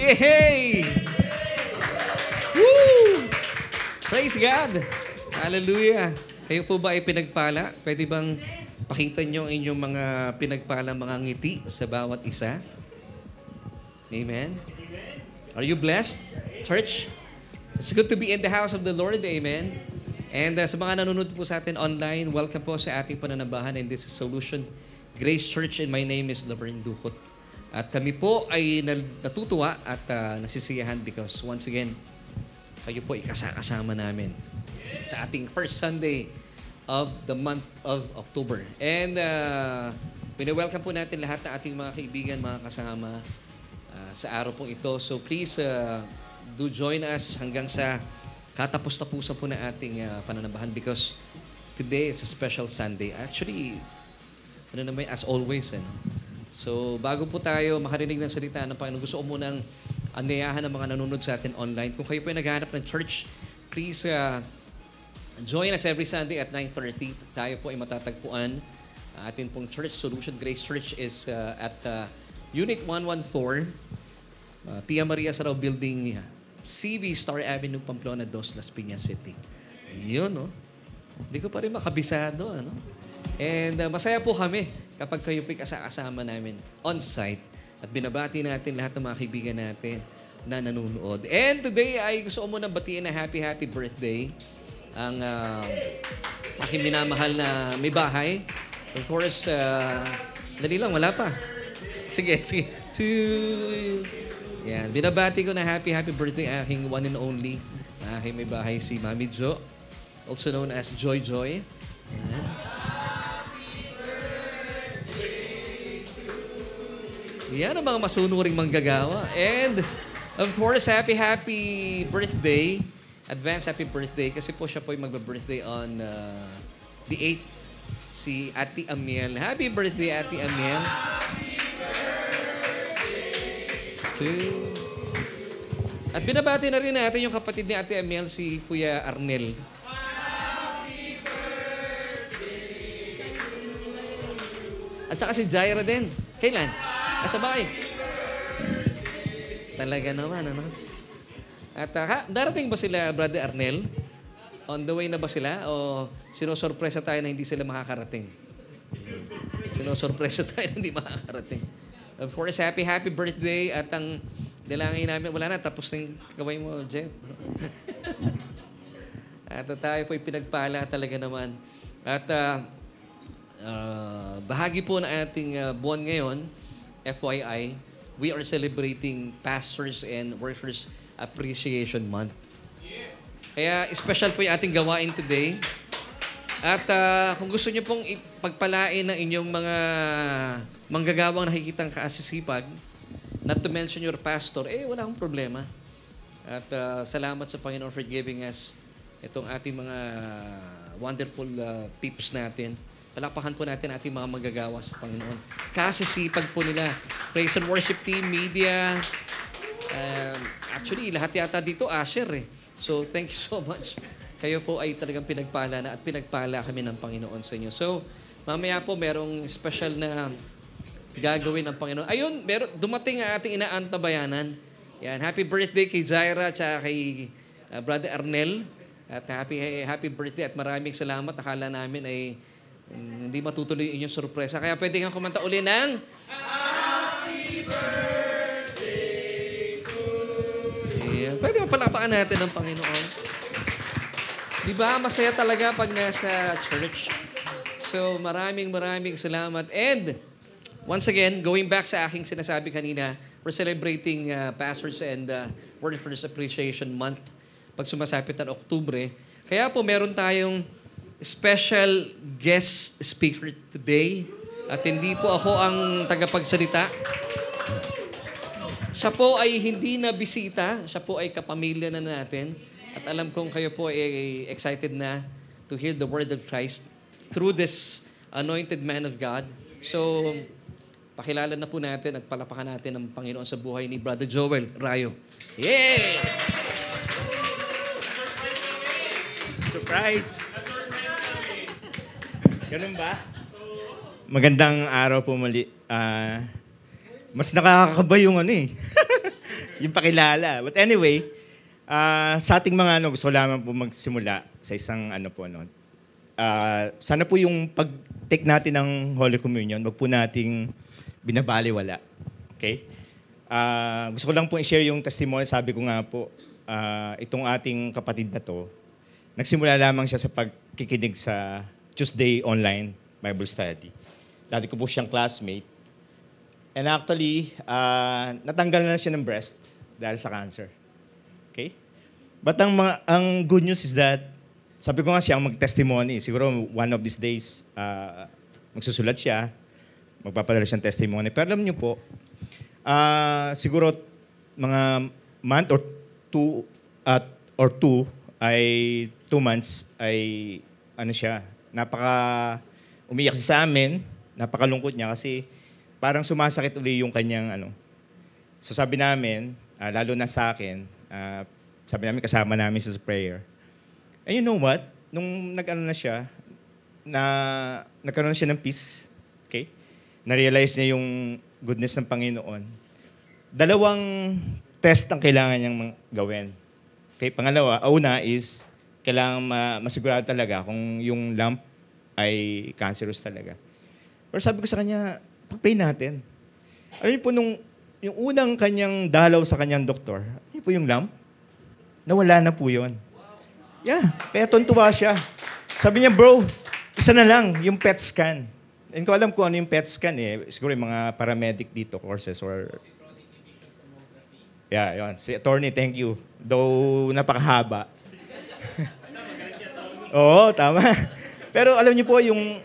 Yay! Woo! Praise God! Hallelujah! Kayo po ba ay pinagpala? Pwede bang pakita nyo ang inyong mga pinagpala, mga ngiti sa bawat isa? Amen? Are you blessed, church? It's good to be in the house of the Lord. Amen? And sa mga nanonood po sa atin online, welcome po sa ating pananabahan, and this is Solution Grace Church, and my name is Laverne Duhot. At kami po ay natutuwa at nasisiyahan because once again, kayo po ay kasama namin sa ating first Sunday of the month of October. And welcome po natin lahat ng ating mga kaibigan, mga kasama sa araw pong ito. So please do join us hanggang sa katapos-tapusan po na ating pananabahan because today is a special Sunday. Actually, as always. So, bago po tayo makarinig ng salita ng Panginoon, gusto ko munang anyayahan ng mga nanonood sa atin online. Kung kayo po ay naghahanap ng church, please join us every Sunday at 9:30. Tayo po ay matatagpuan. Atin pong church, Solution Grace Church, is at Unit 114, Tia Maria Sarao Building, CV Star Avenue, Pamplona 2, Las Piñas City. Yun, no? Hindi ko pa rin makabisado, ano? And masaya po kami kapag kayo po'y kasama namin on-site at binabati natin lahat ng mga kaibigan natin na nanonood. And today ay gusto ko munang batiin na happy birthday ang aking minamahal na may bahay. Of course, dali lang, wala pa. Sige. Yan, binabati ko na happy birthday aking one and only, aking may bahay si Mami Jo, also known as Joy. Yan. Yan ang mga masunuring manggagawa. And, of course, happy birthday. Advance happy birthday. Kasi po siya po yung magba-birthday on the 8th. Si Ate Amiel. Happy birthday, Ate Amiel. At binabati na rin natin yung kapatid ni Ate Amiel, si Kuya Arnel. At saka si Jaira din. Kailan? Sa bahay. Talaga naman, ano? At darating ba sila, Brother Arnel? On the way na ba sila? O sinosorpresa tayo na hindi sila makakarating? Sinosorpresa tayo na hindi makakarating. Of course, happy birthday. At ang dalangin namin, wala na, tapos na yung gawin mo, Jet. At tayo po'y pinagpala talaga naman. At bahagi po ng ating buwan ngayon, FYI, we are celebrating Pastors and Workers Appreciation Month. Kaya special po yung ating gawain today. At kung gusto niyo pong ipagpalain ng inyong mga manggagawang nakikitang kaasisipag, not to mention your pastor, wala akong problema. At salamat sa Panginoon for giving us itong ating mga wonderful tips natin. Palakpakan po natin ating mga manggagawa sa Panginoon. Kasisipag po nila. Praise and worship team, media. Actually, lahat yata dito, Asher eh. So, thank you so much. Kayo po ay talagang pinagpala na at pinagpala kami ng Panginoon sa inyo. So, mamaya po merong special na gagawin ng Panginoon. Ayun, dumating ang ating inaantabayanan. Yan, happy birthday kay Jaira at kay Brother Arnel. At happy birthday at maraming salamat. Akala namin ay hindi matutuloy yung inyong sorpresa. Kaya pwede kang kumanta uli ng Happy Birthday to you. Pwede mapalapakan natin ng Panginoon. Diba? Masaya talaga pag nasa church. So, maraming salamat. And, once again, going back sa aking sinasabi kanina, we're celebrating Pastors and Workers Appreciation Month pag sumasapit ng Oktubre. Kaya po, meron tayong special guest speaker today. At hindi po ako ang tagapagsalita. Siya po ay hindi na bisita. Siya po ay kapamilya na natin. At alam kong kayo po ay excited na to hear the word of Christ through this anointed man of God. So, pakilala na po natin at palapakan natin ang Panginoon sa buhay ni Brother Joel Rayo. Yeah! Surprise! Ganun ba? Magandang araw po muli. Mas nakakakaba yung yung pakilala. But anyway, sa ating mga gusto ko lamang po magsimula sa isang sana po yung pag-take natin ng Holy Communion, wag po nating binabaliwala. Okay? Gusto ko lang po i-share yung testimony. Sabi ko nga po, itong ating kapatid na to, nagsimula lamang siya sa pagkikinig sa Tuesday online Bible study. Dati ko po siyang classmate. And actually, natanggal na siya ng breast dahil sa cancer. Okay? But ang good news is that, sabi ko nga siya ang mag-testimony. Siguro one of these days, magsusulat siya, magpapadala siyang testimony. Pero alam niyo po, siguro mga month or two ay 2 months ay umiyak siya sa amin, napakalungkot niya kasi parang sumasakit uli yung kanyang So sabi namin, lalo na sa akin, sabi namin kasama namin sa prayer. And you know what? Nung nagkaroon na siya ng peace, okay? Na-realize niya yung goodness ng Panginoon. 2 test ang kailangan niyang gawin. Okay, pangalawa, una is kailangan masigurado talaga kung yung lump ay cancerous talaga. Pero sabi ko sa kanya, pag-pray natin. Alam niyo po, yung unang kanyang dalaw sa kanyang doktor, yun po yung lump, nawala na po yun. Yeah, kaya tuntua siya. Sabi niya, bro, isa na lang, yung PET scan. Hindi ko alam kung ano yung PET scan eh. Siguro yung mga paramedic dito courses or... Yeah, yun. Si attorney, thank you. Though napakahaba. Oo, tama. Pero alam niyo po, yung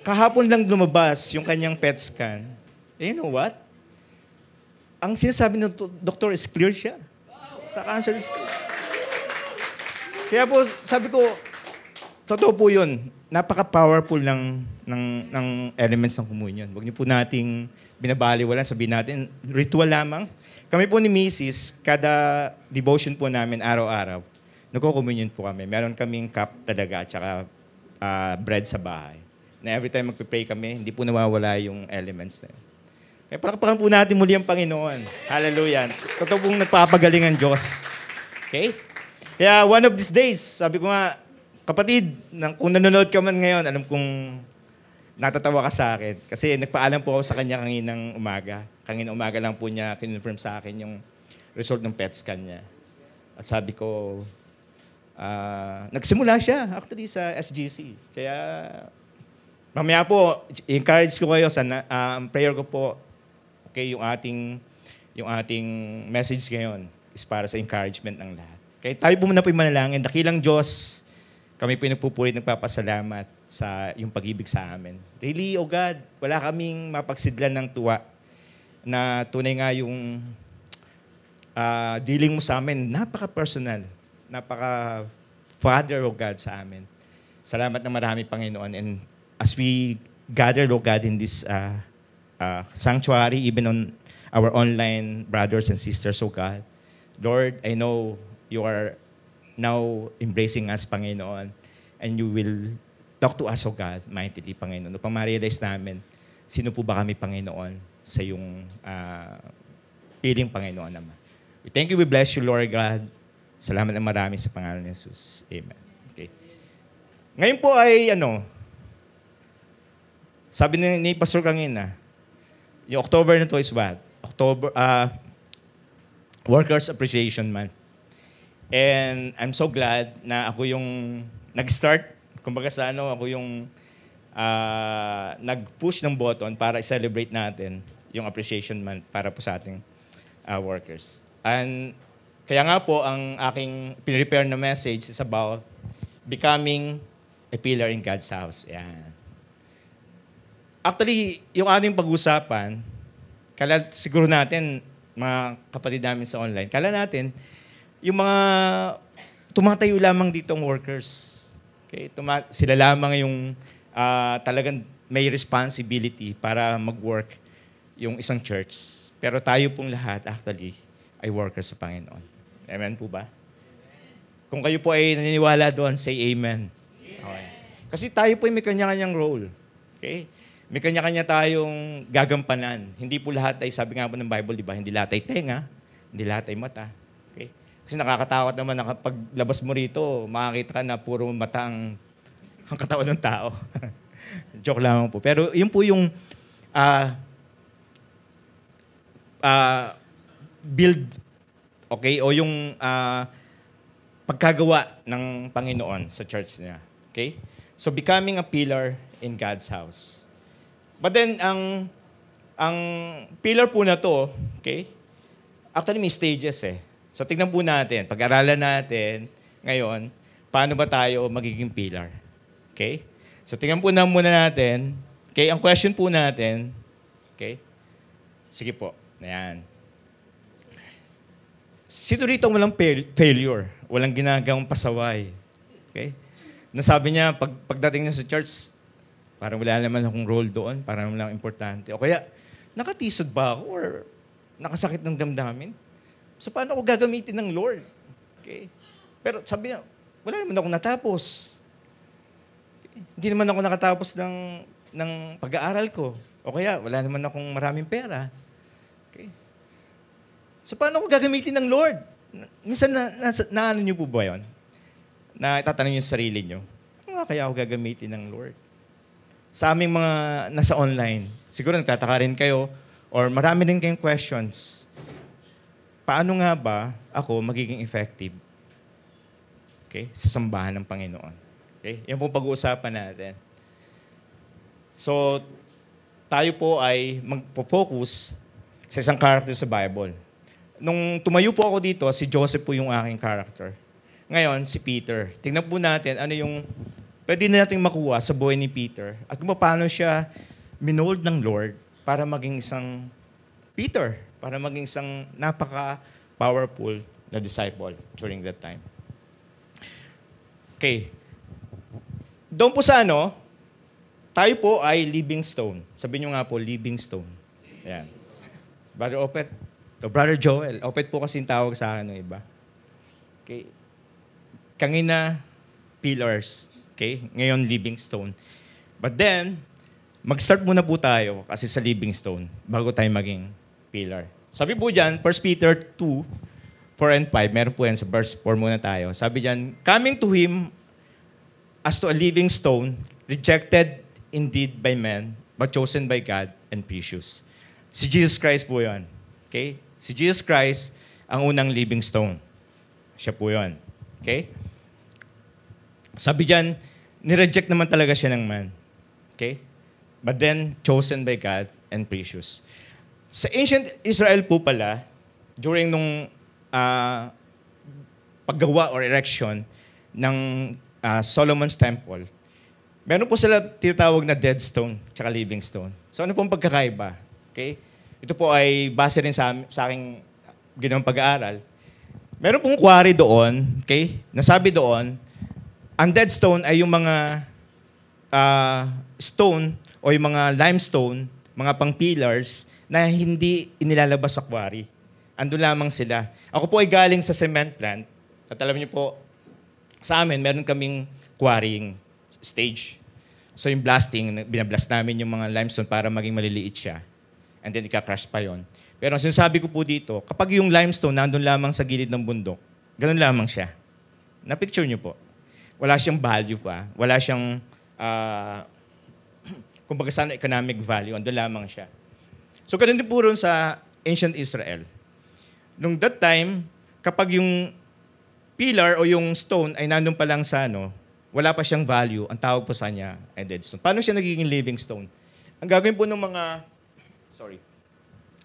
kahapon lang lumabas yung kanyang PET scan. You know what? Ang sinasabi ng doktor is clear siya sa cancer stage. Kaya po, sabi ko, totoo po yun. Napaka-powerful ng elements ng communion. Huwag niyo po nating binabaliwala, sabihin natin, ritual lamang. Kami po ni Mrs., kada devotion po namin araw-araw, nagko-communion po kami. Meron kaming cup talaga at saka bread sa bahay. Na every time magpipray kami, hindi po nawawala yung elements na yun. Kaya palakpakan po natin muli ang Panginoon. Hallelujah. Totoo pong nagpapagaling ang Diyos. Okay? Kaya one of these days, sabi ko nga, kapatid, kung nanonood ka man ngayon, alam kong natatawa ka sa akin. Kasi nagpaalam po ako sa kanya kaninang umaga. Kaninang umaga lang po niya kinonfirm sa akin yung result ng PET scan niya. At sabi ko, nagsimula siya actually sa SGC. Kaya mamaya po, encourage ko kayo, prayer ko po, okay, yung ating message ngayon is para sa encouragement ng lahat. Kaya tayo po muna po yung manalangin. Dakilang Diyos, kami po nagpupulit, nagpapasalamat sa yung pag-ibig sa amin. Really, oh God, wala kaming mapagsidlan ng tuwa na tunay nga yung dealing mo sa amin, napaka-personal, napaka-Father, oh God, sa amin. Salamat na marami, Panginoon. And as we gather, oh God, in this sanctuary, even on our online brothers and sisters, oh God, Lord, I know you are now embracing us, Panginoon, and you will talk to us, O God, mightily, Panginoon. Upang ma-realize namin, sino po ba kami, Panginoon, sa iyong piling, Panginoon naman. We thank you, we bless you, Lord God. Salamat na marami sa pangalan ni Jesus. Amen. Okay. Ngayon po ay, sabi ni Pastor Kangina, yung October na to is what? Workers' Appreciation Month. And I'm so glad na ako yung nag-start. Kumbaga ako yung nag-push ng button para i-celebrate natin yung Appreciation Month para po sa ating workers. And kaya nga po, ang aking pinrepare na message is about becoming a pillar in God's house. Yan. Actually, yung ating pag-usapan, siguro natin, mga kapatid namin sa online, kala natin, yung mga tumatayo lamang ditong workers. Okay? Sila lamang yung talagang may responsibility para mag-work yung isang church. Pero tayo pong lahat, actually, ay workers sa Panginoon. Amen po ba? Kung kayo po ay naniniwala doon, say amen. Okay. Kasi tayo po ay may kanya-kanyang role. Okay? May kanya-kanya tayong gagampanan. Hindi po lahat ay, sabi nga po ng Bible, di ba? Hindi lahat ay tenga. Hindi lahat ay mata. Okay? Kasi nakakatakot naman na kapag labas mo rito, makakita ka na puro mata ang katawan ng tao. Joke lang po. Pero yun po yung build, okay? O yung pagkagawa ng Panginoon sa church niya. Okay? So becoming a pillar in God's house. But then, ang pillar po na to, okay? Actually, may stages eh. So tignan po natin, pag-aralan natin ngayon, paano ba tayo magiging pillar? Okay? So tingnan po na muna natin. Okay, ang question po natin, okay? Sige po, ayan. Sino rito walang failure? Walang ginagawang pasaway? Okay? Nasabi niya, pagdating niya sa church, parang wala naman akong role doon, parang wala importante. O kaya, nakatisod ba ako or nakasakit ng damdamin? So paano ako gagamitin ng Lord? Okay? Pero sabi niya, wala naman ako natapos. Okay? Hindi naman ako nakatapos ng pag-aaral ko. O kaya, wala naman akong maraming pera. Okay? So paano ako gagamitin ng Lord? Minsan na ano niyo po ba yun? Na itatanong niyo sa sarili niyo, ano nga kaya ako gagamitin ng Lord? Sa aming mga nasa online, siguro nagtataka rin kayo or marami din kayong questions. Paano nga ba ako magiging effective? Okay? Sa sambahan ng Panginoon. Okay? Yan po pag-uusapan natin. So, tayo po ay magpo-focus sa isang character sa Bible. Nung tumayo po ako dito, si Joseph po yung aking character. Ngayon, si Peter. Tingnan po natin ano yung pwede na nating makuha sa buhay ni Peter at kung paano siya minold ng Lord para maging isang Peter, para maging isang napaka-powerful na disciple during that time. Okay. Doon po sa tayo po ay living stone. Sabihin nyo nga po, living stone. Ayan. Brother Opet, Brother Joel, Opet po kasi yung tawag sa akin ng iba. Okay. Kangina, pillars. Okay? Ngayon, living stone. But then, mag-start muna po tayo kasi sa living stone bago tayo maging pillar. Sabi po dyan, 1 Peter 2, 4 and 5, meron po yan sa verse 4 muna tayo. Sabi dyan, coming to Him as to a living stone, rejected indeed by men, but chosen by God and precious. Si Jesus Christ po yan. Okay? Si Jesus Christ ang unang living stone. Siya po yan. Okay? Sabi dyan, nireject naman talaga siya ng man. Okay? But then, chosen by God and precious. Sa ancient Israel po pala, during nung paggawa or erection ng Solomon's Temple, meron po sila tinatawag na dead stone tsaka living stone. So ano pong pagkakaiba? Okay? Ito po ay base rin sa aking ginawang pag-aaral. Meron pong quarry doon, okay? Nasabi doon, ang dead stone ay yung mga stone o yung mga limestone, mga pang-pillars na hindi inilalabas sa quarry. Ando lamang sila. Ako po ay galing sa cement plant. At alam niyo po, sa amin, meron kaming quarrying stage. So yung blasting, binablast namin yung mga limestone para maging maliliit siya. And then ika-crush pa yon. Pero ang sinasabi ko po dito, kapag yung limestone nandun lamang sa gilid ng bundok, ganun lamang siya. Na-picture niyo po. Wala siyang value pa. Wala siyang, kumbaga sana economic value. Andun lamang siya. So ganun din po rin sa ancient Israel. Nung that time, kapag yung pillar o yung stone ay nandun pa lang sa wala pa siyang value, ang tawag po sa kanya ay dead stone. Paano siya nagiging living stone? Ang gagawin po ng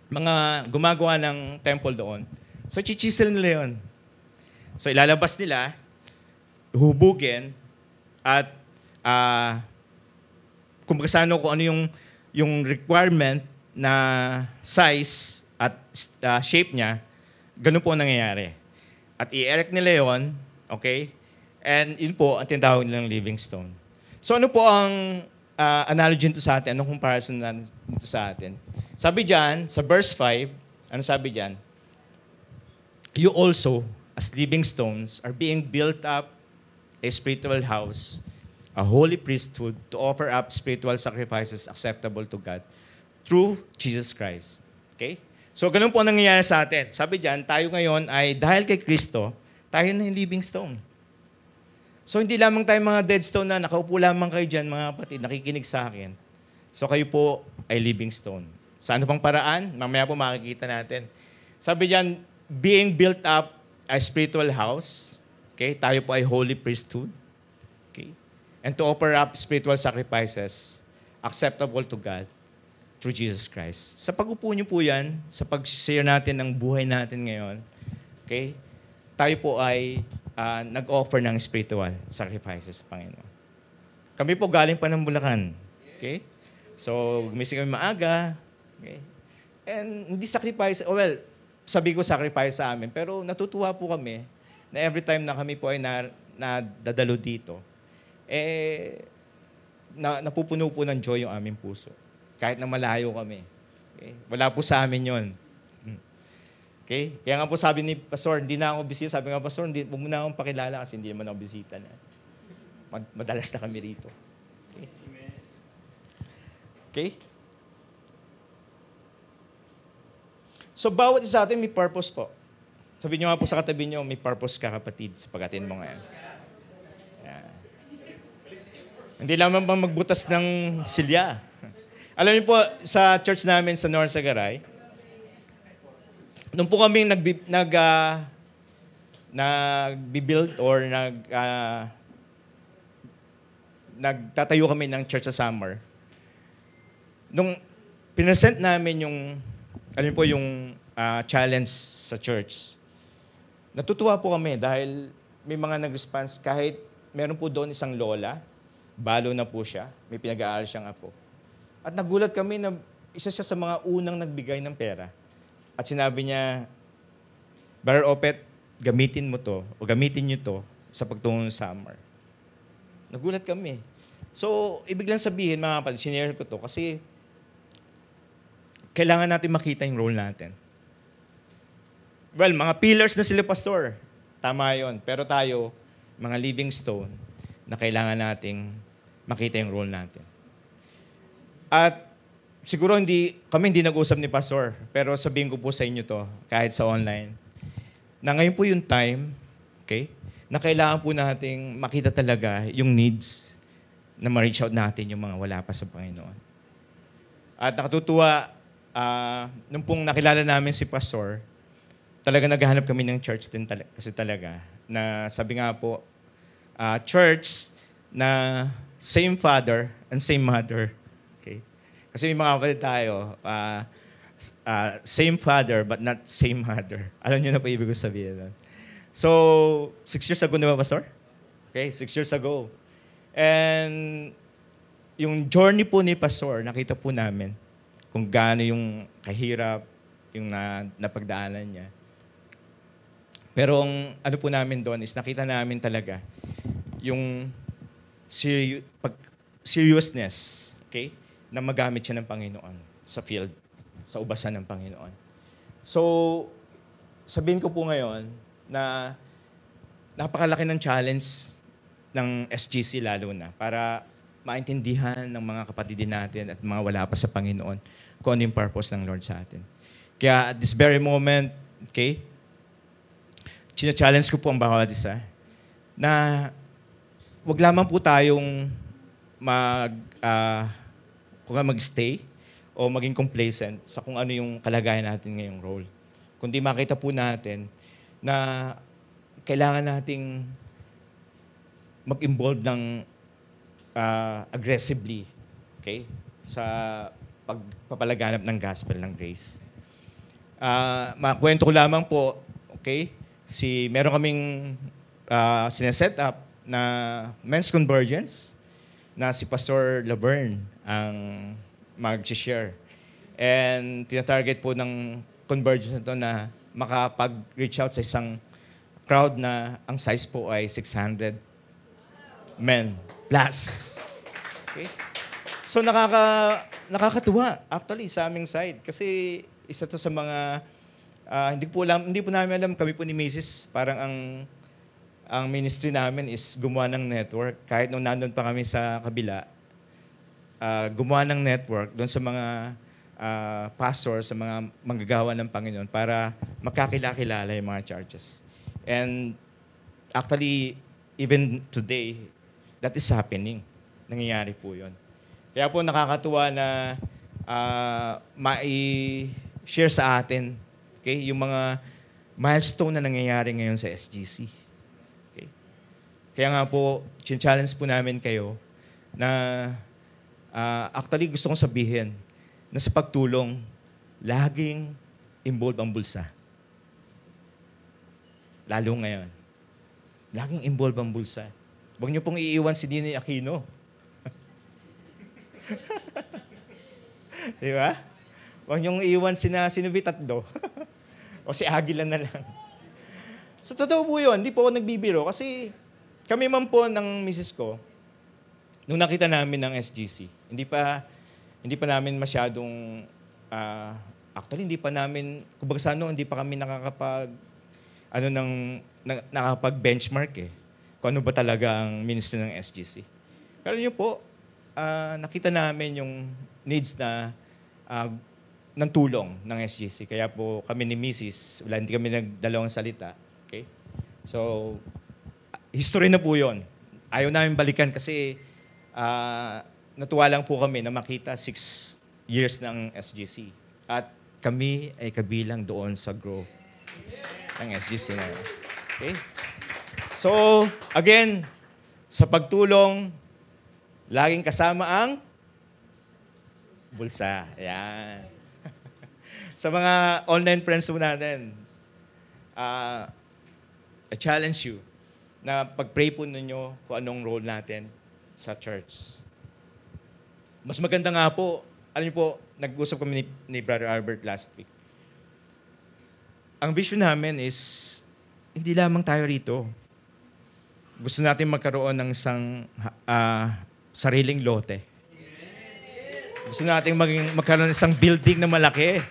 mga gumagawa ng temple doon, so chichisel nila yun. So ilalabas nila, hubugin, at kung ano yung requirement na size at shape niya, ganun po ang nangyayari. At i-erect nila yon, okay? And yun po ang tinatawag nilang living stone. So ano po ang analogy nito sa atin? Anong comparison nito sa atin? Sabi dyan, sa verse 5, ano sabi dyan? You also, as living stones, are being built up a spiritual house, a holy priesthood, to offer up spiritual sacrifices acceptable to God through Jesus Christ. Okay? So, ganun po ang nangyayari sa atin. Sabi diyan, tayo ngayon ay dahil kay Kristo, tayo na yung living stone. So, hindi lamang tayo mga dead stone na nakaupo lamang kayo dyan, mga kapatid, nakikinig sa akin. So, kayo po ay living stone. Sa ano pang paraan? Mamaya po makikita natin. Sabi diyan, being built up a spiritual house. Okay? Tayo po ay holy priesthood. Okay? And to offer up spiritual sacrifices acceptable to God through Jesus Christ. Sa pag-upo niyo po yan, sa pag-share natin ng buhay natin ngayon, okay? Tayo po ay nag-offer ng spiritual sacrifices sa Panginoon. Kami po galing pa ng Bulacan. Okay? So, gumising kami maaga. Okay? And hindi sacrifice, sabi ko sacrifice sa amin, pero natutuwa po kami na every time na kami po ay nadadalo dito, napupuno po ng joy yung aming puso. Kahit na malayo kami. Okay? Wala po sa amin yon. Okay? Kaya nga po sabi ni Pastor, hindi na ako bisita. Sabi nga, Pastor, huwag mo na akong pakilala kasi hindi naman ako bisita na. Madalas na kami rito. Okay? Okay? So, bawat isa atin may purpose po. Sabi niyo nga po sa katabi niyo, may purpose ka, kapatid, sa pag-attend mo ngayon. Yeah. Hindi lamang bang magbutas ng silya. Alam niyo po, sa church namin sa North Sagaray, nung po kami nag-build or nagtatayo kami ng church sa summer, nung pinesent namin yung, alam po yung challenge sa church, natutuwa po kami dahil may mga nag-response kahit meron po doon isang lola, balo na po siya, may pinag-aaral siyang apo. At nagulat kami na isa siya sa mga unang nagbigay ng pera. At sinabi niya, Brother Opet, gamitin mo to o gamitin niyo to sa pagtungo ng summer. Nagulat kami. So, ibig lang sabihin, mga kapatid, sinare ko to kasi kailangan natin makita yung role natin. Well, mga pillars na sila, Pastor. Tama yon. Pero tayo, mga living stone, na kailangan nating makita yung role natin. At siguro kami hindi nag-usap ni Pastor, pero sabihin ko po sa inyo to, kahit sa online, na ngayon po yung time, okay, na kailangan po nating makita talaga yung needs na ma-reach out natin yung mga wala pa sa Panginoon. At nakatutuwa, nung pong nakilala namin si Pastor, talaga naghahanap kami ng church din kasi talaga, na sabi nga po, church na same father and same mother. Okay? Kasi may mga kapatid tayo, same father but not same mother. Alam niyo na po ibig ko sabihin. So, 6 years ago na ba, Pastor? Okay, 6 years ago. And yung journey po ni Pastor, nakita po namin kung gaano yung kahirap, yung napagdaanan niya. Pero ang ano po namin doon is nakita namin talaga yung seriousness, okay, na magamit siya ng Panginoon sa field, sa ubasan ng Panginoon. So, sabihin ko po ngayon na napakalaki ng challenge ng SGC lalo na para maintindihan ng mga kapatid natin at mga wala pa sa Panginoon kung ano yung purpose ng Lord sa atin. Kaya at this very moment, okay, challenge ko po ang bawat isa na wag lamang po tayong mag-stay o maging complacent sa kung ano yung kalagayan natin ngayong role. Kundi makita po natin na kailangan nating mag-involve ng aggressively, okay, sa pagpapalaganap ng gospel ng grace. Makwento ko lamang po, okay, meron kaming sineset up na men's convergence na si Pastor Laverne ang mag-share. And tinatarget po ng convergence na ito na makapag-reach out sa isang crowd na ang size po ay 600 men plus. Okay? So nakakatuwa actually sa aming side kasi isa to sa mga hindi po namin alam, kami po ni Mrs. parang ang ministry namin is gumawa ng network. Kahit nung nandun pa kami sa kabila, gumawa ng network doon sa mga pastor, sa mga manggagawa ng Panginoon para makakilala yung mga churches. And actually, even today, that is happening. Nangyayari po yun. Kaya po nakakatuwa na mai-share sa atin, okay, yung mga milestone na nangyayari ngayon sa SGC. Okay? Kaya nga po, challenge po namin kayo na actually gusto kong sabihin na sa pagtulong, laging involved ang bulsa. Lalo ngayon. Laging involved ang bulsa. Huwag niyo pong iiwan si Ninoy Aquino. Di ba? Huwag niyong iiwan sino Tatdo. O si Aguila na lang. So, totoo po yun. Hindi po ako nagbibiro. Kasi kami man po ng misis ko, nung nakita namin ng SGC, hindi pa namin masyadong, actually, hindi pa namin, kumbaga sa hindi pa kami nakakapag-benchmark eh. Kung ano ba talaga ang ministry ng SGC. Pero yun po, nakita namin yung needs ng tulong ng SGC. Kaya po kami ni Mrs., hindi kami nagdalawang salita. Okay? So, history na po yun. Ayaw namin balikan kasi natuwa lang po kami na makita 6 years ng SGC. At kami ay kabilang doon sa growth ng SGC na yun. Okay? So, again, sa pagtulong, laging kasama ang bulsa. Ayan. Sa mga online friends po natin, I challenge you na pag-pray po ninyo kung anong role natin sa church. Mas maganda nga po, alam niyo po, nag-usap kami ni Brother Albert last week. Ang vision namin is, hindi lamang tayo rito. Gusto natin magkaroon ng isang sariling lote. Gusto natin magkaroon ng isang building na malaki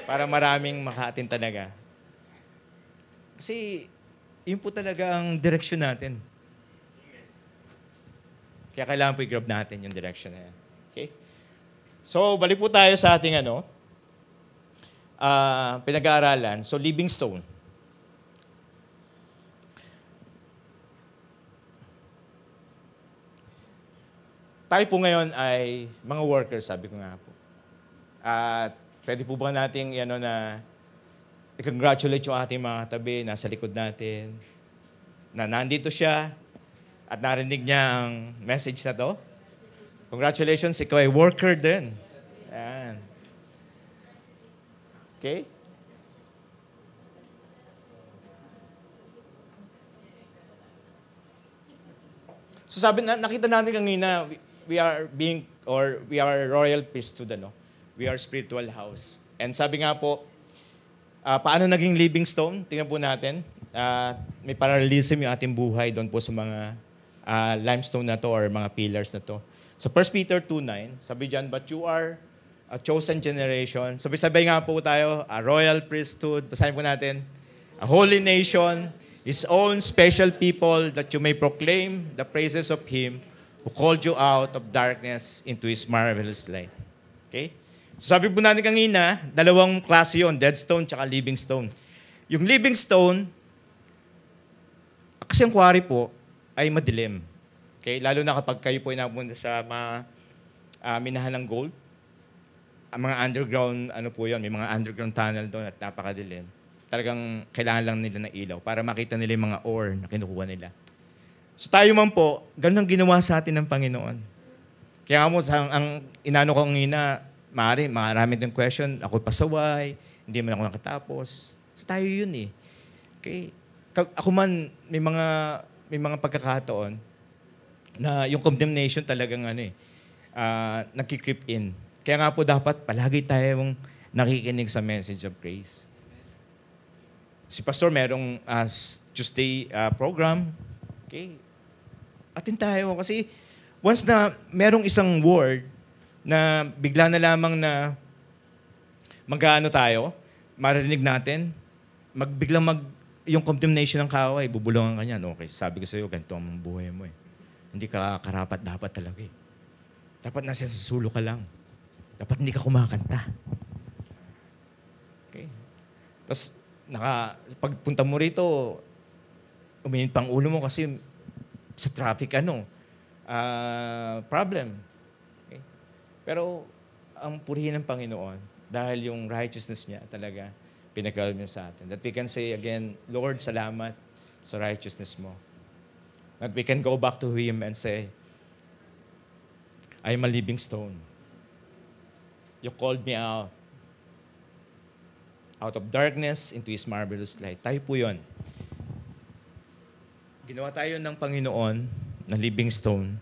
para maraming makaatin talaga. Kasi yun po talaga ang direction natin. Kaya kailangan po i-grab natin yung direction na yan. Okay? So, balik po tayo sa ating pinag-aaralan. So, Living Stone. Tayo po ngayon ay mga workers, sabi ko nga po. At pwede po ba nating i-congratulate yung ating mga katabi, nasa likod natin, na nandito siya at narinig niya ang message na to. Congratulations, ikaw ay worker din. Ayan. Okay? So sabi, nakita natin kanina, we are royal priesthood, We are spiritual house. And sabi nga po, paano naging living stone? Tingnan po natin. May parallelism yung ating buhay doon po sa mga limestone na to or mga pillars na to. So 1 Peter 2:9, sabi dyan, but you are a chosen generation. Sabi nga po tayo, a royal priesthood. Basahin po natin. A holy nation, His own special people, that you may proclaim the praises of Him who called you out of darkness into His marvelous light. Okay? So sabi po natin kanina, dalawang klase yun, dead stone tsaka living stone. Yung living stone, kasi ang quarry po ay madilim. Okay? Lalo na kapag kayo po ay napunta sa mga minahan ng gold, ang mga underground, po yun, may mga underground tunnel doon at napakadilim. Talagang kailangan lang nila ng ilaw para makita nila yung mga ore na kinukuha nila. So tayo man po, ganun ang ginawa sa atin ng Panginoon. Kaya mo, ang inano ko ngina, marami din question, ako pasaway, hindi man ako nakatapos. So tayo yun eh. Okay? Ako man, may mga pagkakataon na yung condemnation talagang nagki-creep in. Kaya nga po dapat palagi tayong nakikinig sa message of grace. Si Pastor merong Tuesday program. Okay? Atin tayo. Kasi once na merong isang word na bigla na lamang na mag-ano tayo, marinig natin, yung condemnation ng kaaway, bubulungan ka niyan. Okay, sabi ko sa iyo, ganito ang buhay mo eh. Hindi ka karapat dapat talaga eh. Dapat nasa sulo ka lang. Dapat hindi ka kumakanta. Tapos, pagpunta mo rito, uminit pang ulo mo kasi sa traffic, problem. Okay? Pero, ang purihin ng Panginoon, dahil yung righteousness niya talaga, pinag-allow niya sa atin. That we can say again, Lord, salamat sa righteousness mo. That we can go back to Him and say, I am a living stone. You called me out of darkness into His marvelous light. Tayo po yun. Ginawa tayo ng Panginoon na living stone.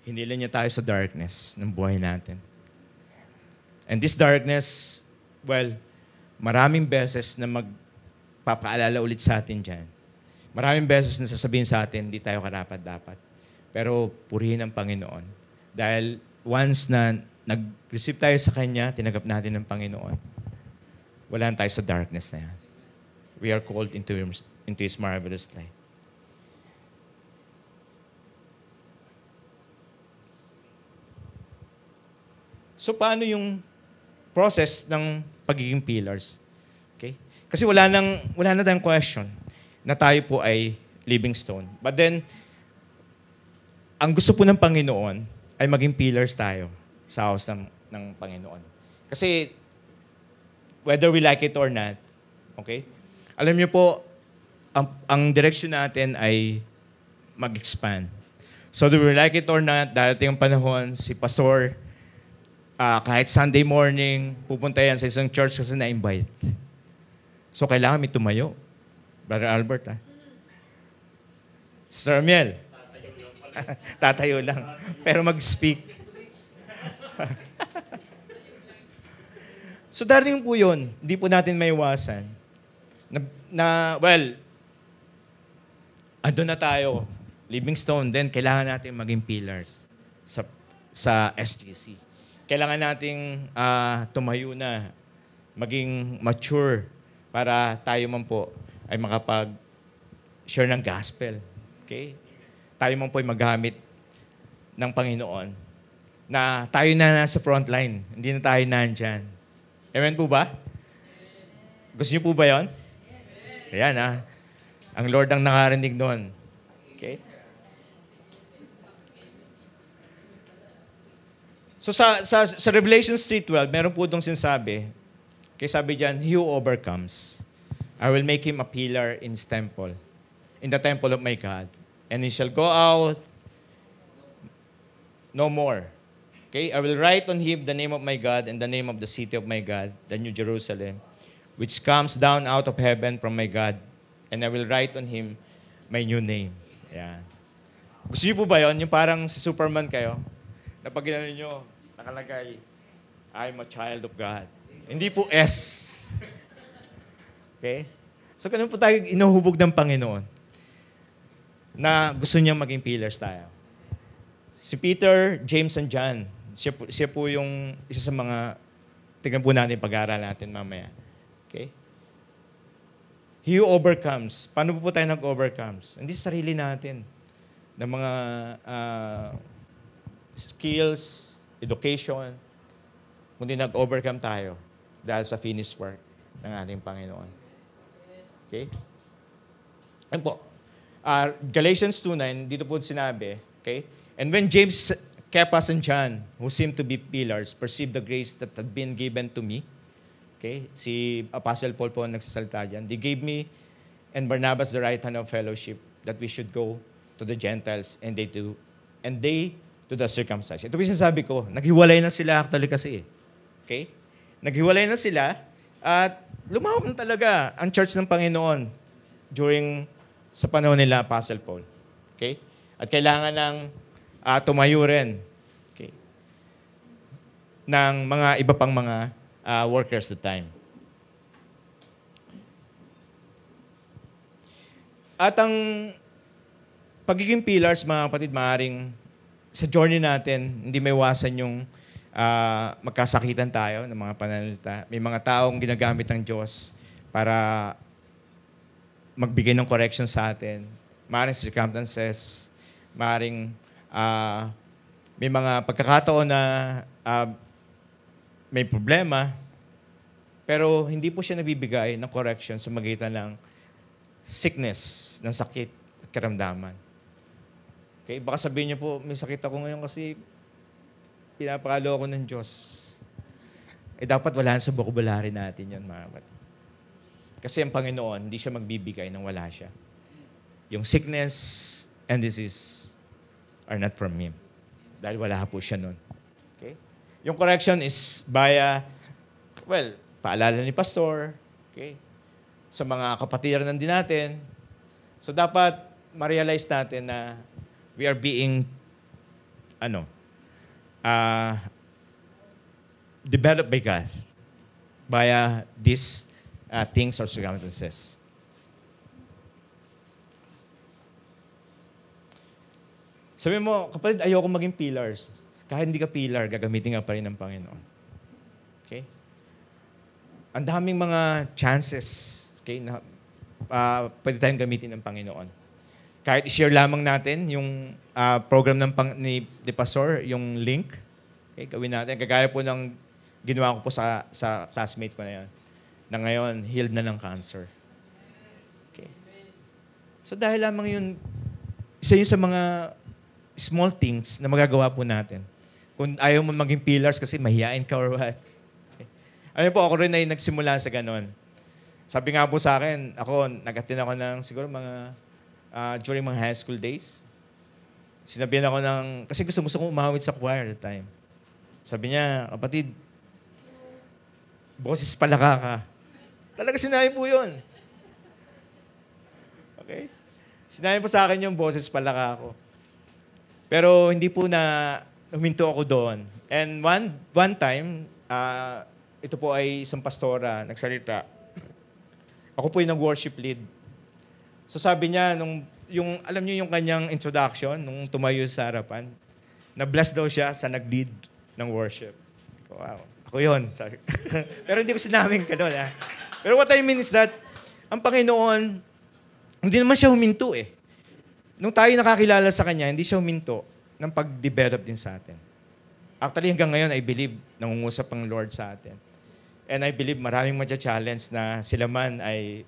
Hinila niya tayo sa darkness ng buhay natin. And this darkness, well, maraming beses na magpapaalala ulit sa atin dyan. Maraming beses na sasabihin sa atin, hindi tayo karapat-dapat. Pero purihin ang Panginoon. Dahil once na nag-receive tayo sa Kanya, tinagap natin ng Panginoon, wala na tayo sa darkness na yan. We are called into His marvelous light. So paano yung process ng pagiging pillars? Okay? Kasi wala na tayong question na tayo po ay living stone. But then, ang gusto po ng Panginoon ay maging pillars tayo sa house ng Panginoon. Kasi, whether we like it or not, okay? Alam niyo po, ang direction natin ay mag-expand. So, whether we like it or not, darating ang panahon, si Pastor, kahit Sunday morning, pupunta yan sa isang church kasi na-invite. So, kailangan may tumayo. Brother Albert, Sir Miel. Tatayo lang. Pero mag-speak. So, darating po yun. Hindi po natin maiwasan. Well, andun na tayo. Living stone. Then, kailangan natin maging pillars sa SGC. Kailangan nating tumayo na, maging mature para tayo man po ay makapag-share ng gospel. Okay? Tayo man po ay magamit ng Panginoon na tayo na nasa front line. Hindi na tayo nandyan. Amen po ba? Gusto niyo po ba yun? Ayan Ang Lord ang nakarinig doon. Okay? So sa Revelation 3:12, meron po itong sinasabi, kaya sabi diyan, He who overcomes, I will make him a pillar in His temple, in the temple of my God. And he shall go out no more. Okay? I will write on him the name of my God and the name of the city of my God, the New Jerusalem, which comes down out of heaven from my God. And I will write on him my new name. Yan. Gusto niyo po ba yun? Yung parang si Superman kayo? Na pag ginano nyo, nakalagay, I'm a child of God. Hindi po S. Okay? So, ganun po tayo inuhubog ng Panginoon na gusto niya maging pillars tayo. Si Peter, James, and John, siya po yung isa sa mga, tingnan po natin, pag-aaral natin mamaya. Okay? He who overcomes. Paano po tayo nag-overcomes? Hindi sa sarili natin. Ng mga skills, education, kundi nag-overcome tayo dahil sa finished work ng ating Panginoon. Okay? Yan po. Galatians 2:9, dito po sinabi, okay? And when James, Cephas, and John, who seemed to be pillars, perceived the grace that had been given to me, okay? Si Apostle Paul po nagsasalita dyan. They gave me and Barnabas the right hand of fellowship that we should go to the Gentiles and they to the circumcised. Ito yung sinasabi ko, naghiwalay na sila actually kasi. Okay? Naghiwalay na sila at lumawak na talaga ang church ng Panginoon sa panahon nila, Apostle Paul. Okay? At kailangan ng tumayo rin. Okay? Ng mga iba pang mga workers at the time. At ang pagiging pillars, mga kapatid, maaaring sa journey natin, hindi may iwasan yung magkasakitan tayo ng mga pananalita. May mga taong ginagamit ng Diyos para magbigay ng correction sa atin. Maaaring circumstances, maaaring may mga pagkakataon na may problema, Pero hindi po siya nabibigay ng correction sa magitan ng sickness, ng sakit at karamdaman. Okay? Baka sabihin niyo po, may sakit ako ngayon kasi pinapakalo ako ng Diyos. Dapat wala sa vocabulary natin yun, mga kapatid. Kasi ang Panginoon, hindi siya magbibigay nang wala siya. Yung sickness and disease are not from Him. Dahil wala po siya nun. Okay? Yung correction is via, paalala ni pastor, okay? Sa mga kapatiran din natin. So dapat ma-realize natin na we are being developed by God via these things or circumstances. Sabi mo, kapatid, ayoko maging pillars. Kahit hindi ka pillar, gagamitin ka pa rin ng Panginoon. Okay? Ang daming mga chances, okay, na pwede tayong gamitin ng Panginoon. Kahit i-share lamang natin yung program ni Pastor, yung link, okay, gawin natin. Kagaya po ng ginawa ko po sa classmate ko na yan, na ngayon, healed na ng cancer. Okay. So dahil lamang yun, isa yun sa mga small things na magagawa po natin. Kung ayaw mo maging pillars kasi mahihain ka or what. Okay. Ano po, ako rin ay nagsimula sa ganon. Sabi nga po sa akin, nag-attend ako ng siguro mga, during mga high school days. Sinabihan ako kasi gusto kong umawit sa choir at the time. Sabi niya, kapatid, boses palaka ka. Talaga sinabi po yun. Okay? Sinabi po sa akin yung boses palaka ako. Pero hindi po na huminto ako doon. And one time, ito po ay isang pastora, nagsalita. Ako po yung nag-worship lead. So sabi niya, alam niyo yung kanyang introduction, nung tumayo sa harapan, na-bless daw siya sa nag-lead ng worship. Wow, ako yun. Pero hindi ko sinabing gano'n. Pero what I mean is that, ang Panginoon, hindi naman siya huminto eh. Nung tayo nakakilala sa Kanya, hindi siya huminto ng pag-develop din sa atin. Actually, hanggang ngayon, I believe, nangungusap ang Lord sa atin. And I believe maraming madya-challenge na sila man ay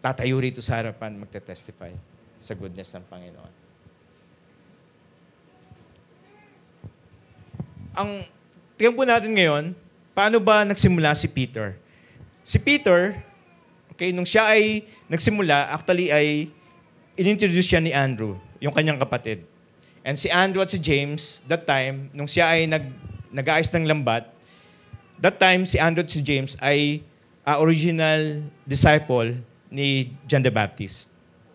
tatayo rito sa harapan, magte-testify sa goodness ng Panginoon. Ang tingnan po natin ngayon, paano ba nagsimula si Peter? Si Peter, okay, nung siya ay nagsimula, actually ay inintroduce siya ni Andrew, yung kanyang kapatid. And si Andrew at si James, that time, nung siya ay nag-aayos ng lambat, that time, si Andrew at si James ay original disciple ni John the Baptist.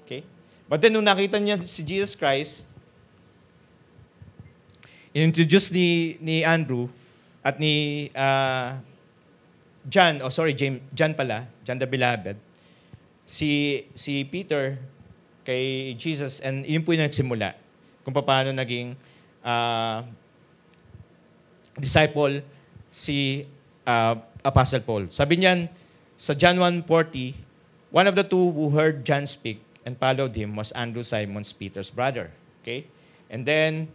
Okay? But then, nung nakita niya si Jesus Christ, inintroduce ni Andrew at ni John the Beloved, si Peter kay Jesus, and yun po yung nagsimula kung paano naging disciple si Apostle Paul. Sabi niyan sa John 1:40, one of the two who heard John speak and followed him was Andrew, Simon Peter's brother. Okay? And then,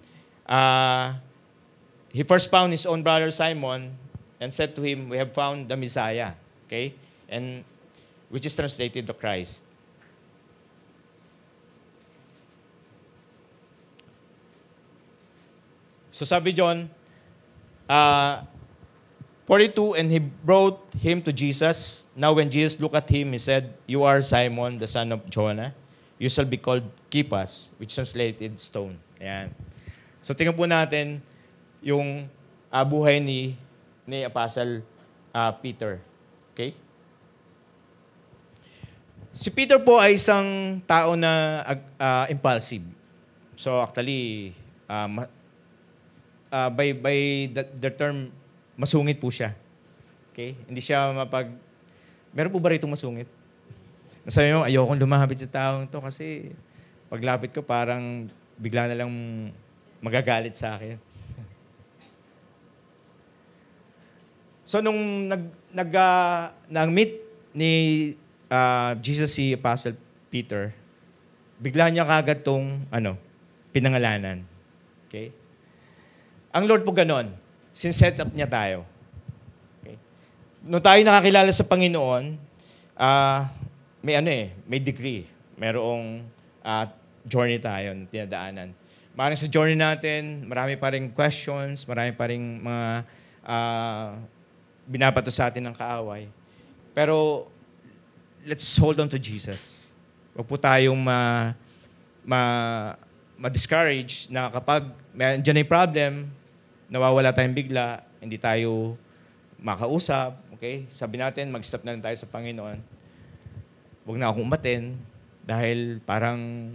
he first found his own brother Simon and said to him, "We have found the Messiah." Okay? And which is translated the Christ. So sabi John, 42, and he brought him to Jesus. Now when Jesus looked at him, he said, "You are Simon, the son of Jonah. You shall be called Cephas," which translated stone. Ayan. So tingnan po natin yung buhay ni Apostle Peter. Okay? Si Peter po ay isang tao na impulsive. So actually, by the term, masungit po siya. Okay? Hindi siya meron po ba rito masungit? Nasabi mo, ayokong lumapit sa taong to kasi paglapit ko parang bigla na lang magagalit sa akin. So nung nag-meet ni Jesus si Apostle Peter, bigla niya kagad tong pinangalanan. Okay? Ang Lord po ganon, sinset up niya tayo. Okay? Nung tayo nakakilala sa Panginoon, may degree. Merong journey tayo na tinadaanan. Maraming sa journey natin, marami pa rin questions, marami pa rin mga binabato sa atin ng kaaway. Pero let's hold on to Jesus. Huwag po tayong ma-discourage na kapag meron dyan ay problem, nawawala tayong bigla, hindi tayo makausap, okay? Sabi natin, mag-stop na lang tayo sa Panginoon. Huwag na akong umatin dahil parang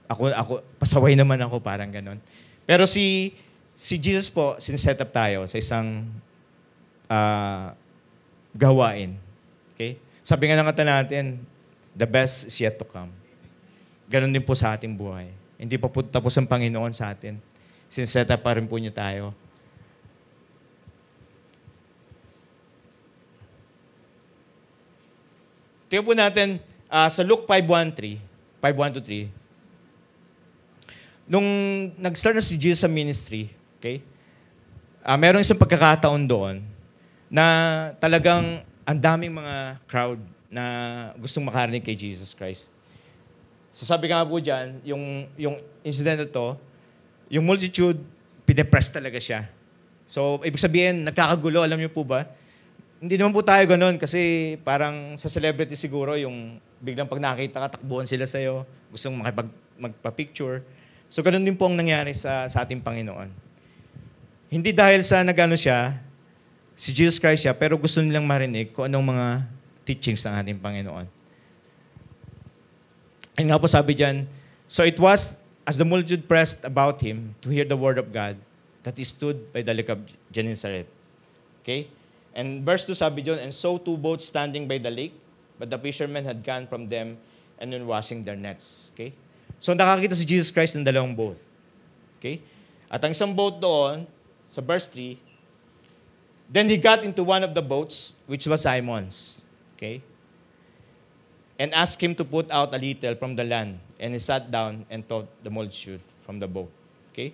ako pasaway naman ako, parang ganon. Pero si Jesus po, siniset up tayo sa isang gawain. Okay? Sabi nga ng kata natin, the best is yet to come. Ganon din po sa ating buhay. Hindi pa po tapos ang Panginoon sa atin. Siniset up pa rin po niyo tayo. Tingnan po natin sa Luke 5:1-3, nung nag-start na si Jesus sa ministry, okay? Meron isang pagkakataon doon na talagang ang daming mga crowd na gustong makarinig kay Jesus Christ. So sabi nga po dyan, yung incident na to, yung multitude, pinepress talaga siya. So ibig sabihin, nagkakagulo, alam niyo po ba? Hindi naman po tayo ganun kasi parang sa celebrity siguro, yung biglang pag nakita ka, takbuhan sila sa'yo, gustong magpa-picture. So ganun din po ang nangyari sa ating Panginoon. Hindi dahil sa nagano siya, si Jesus Christ siya, pero gusto nilang marinig kung anong mga teachings ng ating Panginoon. Ayun nga po sabi dyan, so it was as the multitude pressed about him to hear the word of God that he stood by the lake of Gennesaret. Okay? And verse 2 sabi dyan, and so two boats standing by the lake, but the fishermen had gone from them and were washing their nets. Okay? So nakakita si Jesus Christ ng dalawang boat. Okay? At ang isang boat doon, sa verse 3, then he got into one of the boats, which was Simon's. Okay? And asked him to put out a little from the land. And he sat down and taught the multitude from the boat. Okay?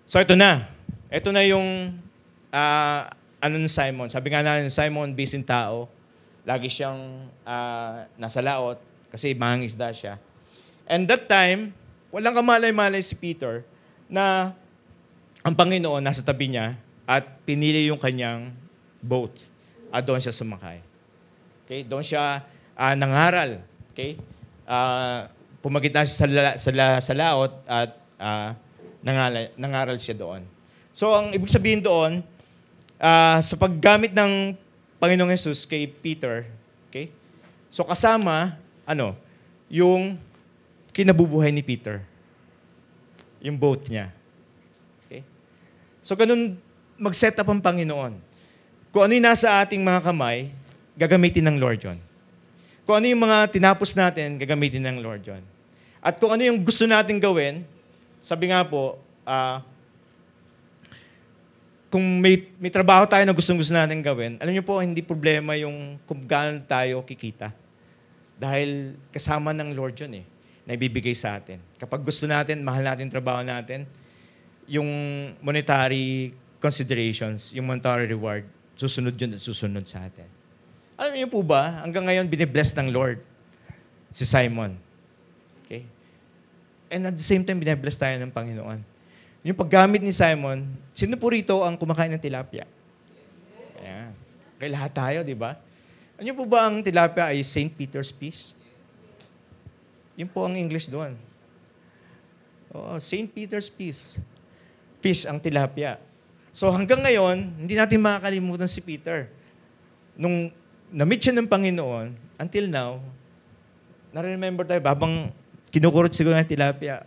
So ito na. Ito na yung ni Simon. Sabi nga natin, Simon, busy tao. Lagi siyang nasa laot kasi mangingisda siya. And that time, walang kamalay-malay si Peter na ang Panginoon nasa tabi niya at pinili yung kanyang boat. At doon siya sumakay. Okay? Doon siya nangaral. Okay? Pumagit na siya sa laot at nangaral siya doon. So, ang ibig sabihin doon, sa paggamit ng Panginoong Jesus kay Peter, okay? So kasama, yung kinabubuhay ni Peter. Yung boat niya. Okay? So ganun, mag-set up ang Panginoon. Kung ano yung nasa ating mga kamay, gagamitin ng Lord yun. Kung ano yung mga tinapos natin, gagamitin ng Lord yun. At kung ano yung gusto natin gawin, sabi nga po, kung may trabaho tayo na gustong-gusto natin gawin, alam niyo po, hindi problema yung kung gaano tayo kikita. Dahil kasama ng Lord yun na ibibigay sa atin. Kapag gusto natin, mahal natin trabaho natin, yung monetary considerations, yung monetary reward, susunod yun at susunod sa atin. Alam niyo po ba, hanggang ngayon, binibless ng Lord si Simon. Okay? And at the same time, binibless tayo ng Panginoon. Yung paggamit ni Simon, sino po rito ang kumakain ng tilapia? Ayan. Okay, lahat tayo, di ba? Ano po ba ang tilapia ay St. Peter's fish? Yun po ang English doon. Oh, St. Peter's fish. Fish ang tilapia. So hanggang ngayon, hindi natin makakalimutan si Peter. Nung na-meet siya ng Panginoon, until now, na-remember tayo, habang kinukurot siguro ng tilapia,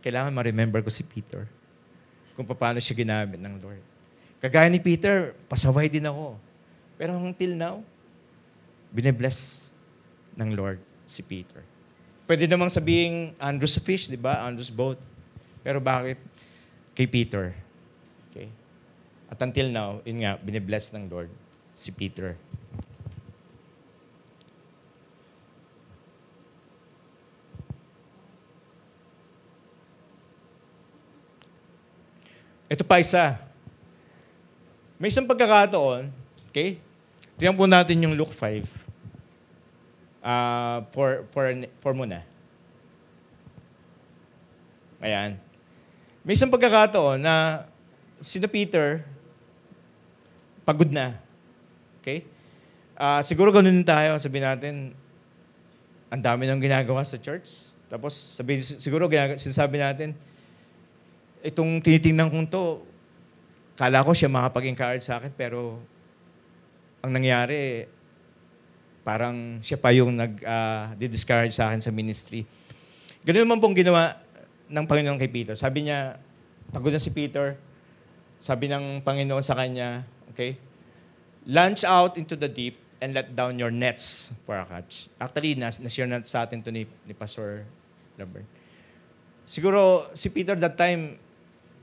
kailangan ma-remember ko si Peter. Kung paano siya ginamit ng Lord. Kagaya ni Peter, pasaway din ako. Pero until now, binibless ng Lord si Peter. Pwede namang sabihin Andrew's fish, di ba? Andrew's boat. Pero bakit kay Peter? Okay. At until now, yun nga, binibless ng Lord si Peter. Ito pa isa. May isang pagkakataon, Okay? Tingnan po natin yung Luke 5. For muna. Ayan. May isang pagkakataon na sina Peter, pagod na. Okay? Siguro ganun din tayo. Sabihin natin, ang dami nang ginagawa sa church. Tapos siguro sinasabi natin, itong tinitingnan kong to, kala ko siya makapag-encourage sa akin, pero ang nangyari, parang siya pa yung nag-discourage sa akin sa ministry. Ganun naman pong ginawa ng Panginoon kay Peter. Sabi niya, pagod na si Peter, sabi ng Panginoon sa kanya, okay, launch out into the deep and let down your nets for a catch. Actually, na-share na sa atin ito ni Pastor Lambert. Siguro, si Peter that time,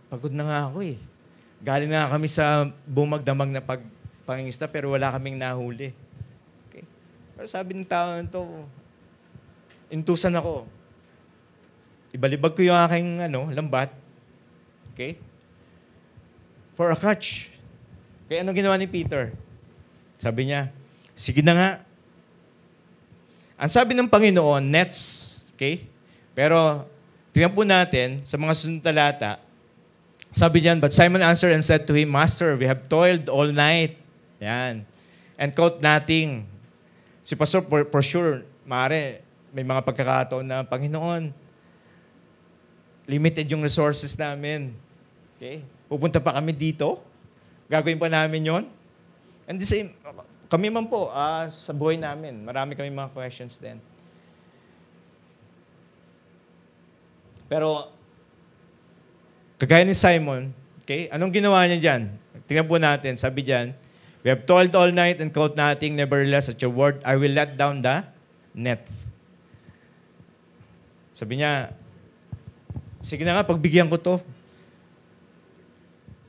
pagod na nga ako eh. Galing na kami sa bumagdamag na pangingisda pero wala kaming nahuli. Okay? Pero sabi ng tao nito, intusan ako. Ibalibag ko yung aking lambat. Okay? For a catch. Kaya anong ginawa ni Peter? Sabi niya, sige na nga. Ang sabi ng Panginoon, nets. Okay? Pero, tingnan po natin, sa mga susunod na talata, sabi diyan, but Simon answered and said to him, Master, we have toiled all night. Yan. And caught nothing. Si Pastor, for sure, maaari, may mga pagkakataon na, Panginoon, limited yung resources namin. Okay? Pupunta pa kami dito. Gagawin pa namin yon. And the same, kami man po, sa buhay namin, marami kami mga questions din. Pero, kagaya ni Simon, okay, anong ginawa niya dyan? Tingnan po natin, sabi dyan, we have toiled all night and caught nothing, nevertheless, at your word, I will let down the net. Sabi niya, sige na nga, pagbigyan ko to.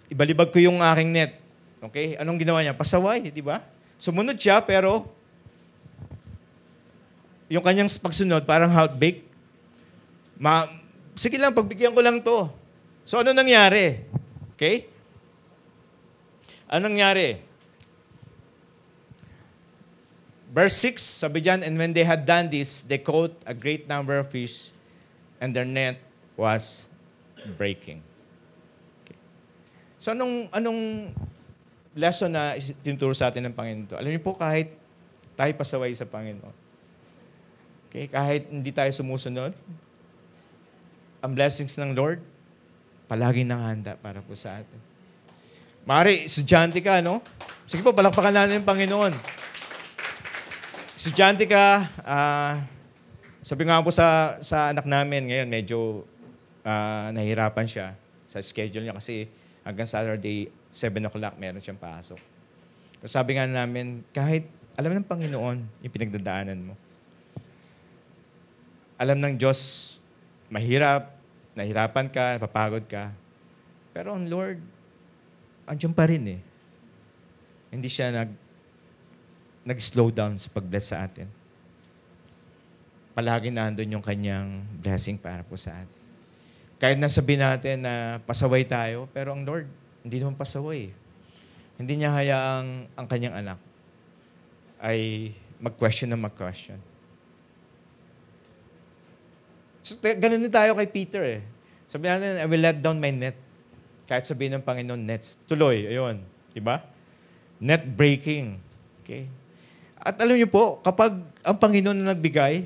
Ibalibag ko yung aking net. Okay? Anong ginawa niya? Pasaway, di ba? Sumunod siya, pero yung kanyang pagsunod, parang half-baked. Sige lang, pagbigyan ko lang to. So, ano nangyari? Okay? Ano nangyari? Verse 6, sabi dyan, and when they had done this, they caught a great number of fish, and their net was breaking. Okay. So, anong lesson na tinuturo sa atin ng Panginoon to? Alam niyo po, kahit tayo pasaway sa Panginoon, okay, kahit hindi tayo sumusunod, ang blessings ng Lord, palaging nakahanda para po sa atin. Mari, estudyante ka, no? Sige po, palakpakan natin yung Panginoon. Estudyante ka, sabi nga po sa anak namin ngayon, medyo nahihirapan siya sa schedule niya kasi hanggang Saturday, 7 o'clock, meron siyang pasok. So sabi nga namin, kahit alam ng Panginoon yung pinagdadaanan mo. Alam ng Diyos, mahirap, nahirapan ka, napapagod ka. Pero ang Lord, andyan pa rin eh. Hindi siya nag-slow down sa pag-bless sa atin. Palagi nandun yung kanyang blessing para po sa atin. Kahit nasabihin natin na pasaway tayo, pero ang Lord, hindi naman pasaway. Hindi niya hayaang ang kanyang anak ay mag-question na mag-question. So, ganun din tayo kay Peter eh. Sabi natin, I will let down my net. Kahit sabihin ng Panginoon, nets. Tuloy, ayun. Diba? Net breaking. Okay? At alam niyo po, kapag ang Panginoon na nagbigay,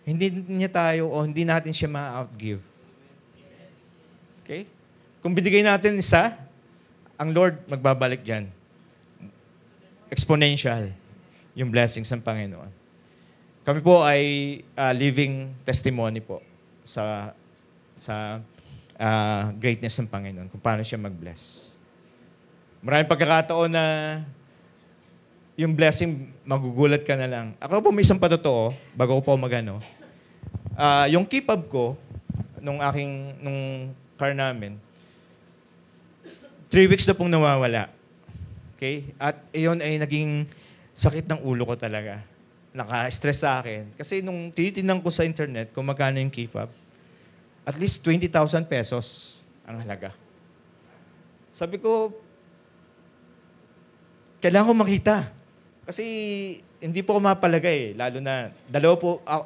hindi niya tayo o hindi natin siya ma-outgive. Okay? Kung binigay natin isa, ang Lord magbabalik dyan. Exponential yung blessings ng Panginoon. Kami po ay living testimony po sa greatness ng Panginoon, kung paano siya mag-bless. Maraming pagkakataon na yung blessing, magugulat ka na lang. Ako po may isang patotoo, bago ko po magano. Yung keep-up ko, nung car namin, 3 weeks na pong nawawala. Okay? At iyon ay naging sakit ng ulo ko talaga. Naka-stress sa akin. Kasi nung tinitingnan ko sa internet kung magkano yung keep-up, at least 20,000 pesos ang halaga. Sabi ko, kailangan ko makita. Kasi hindi po ako mapalagay. Lalo na,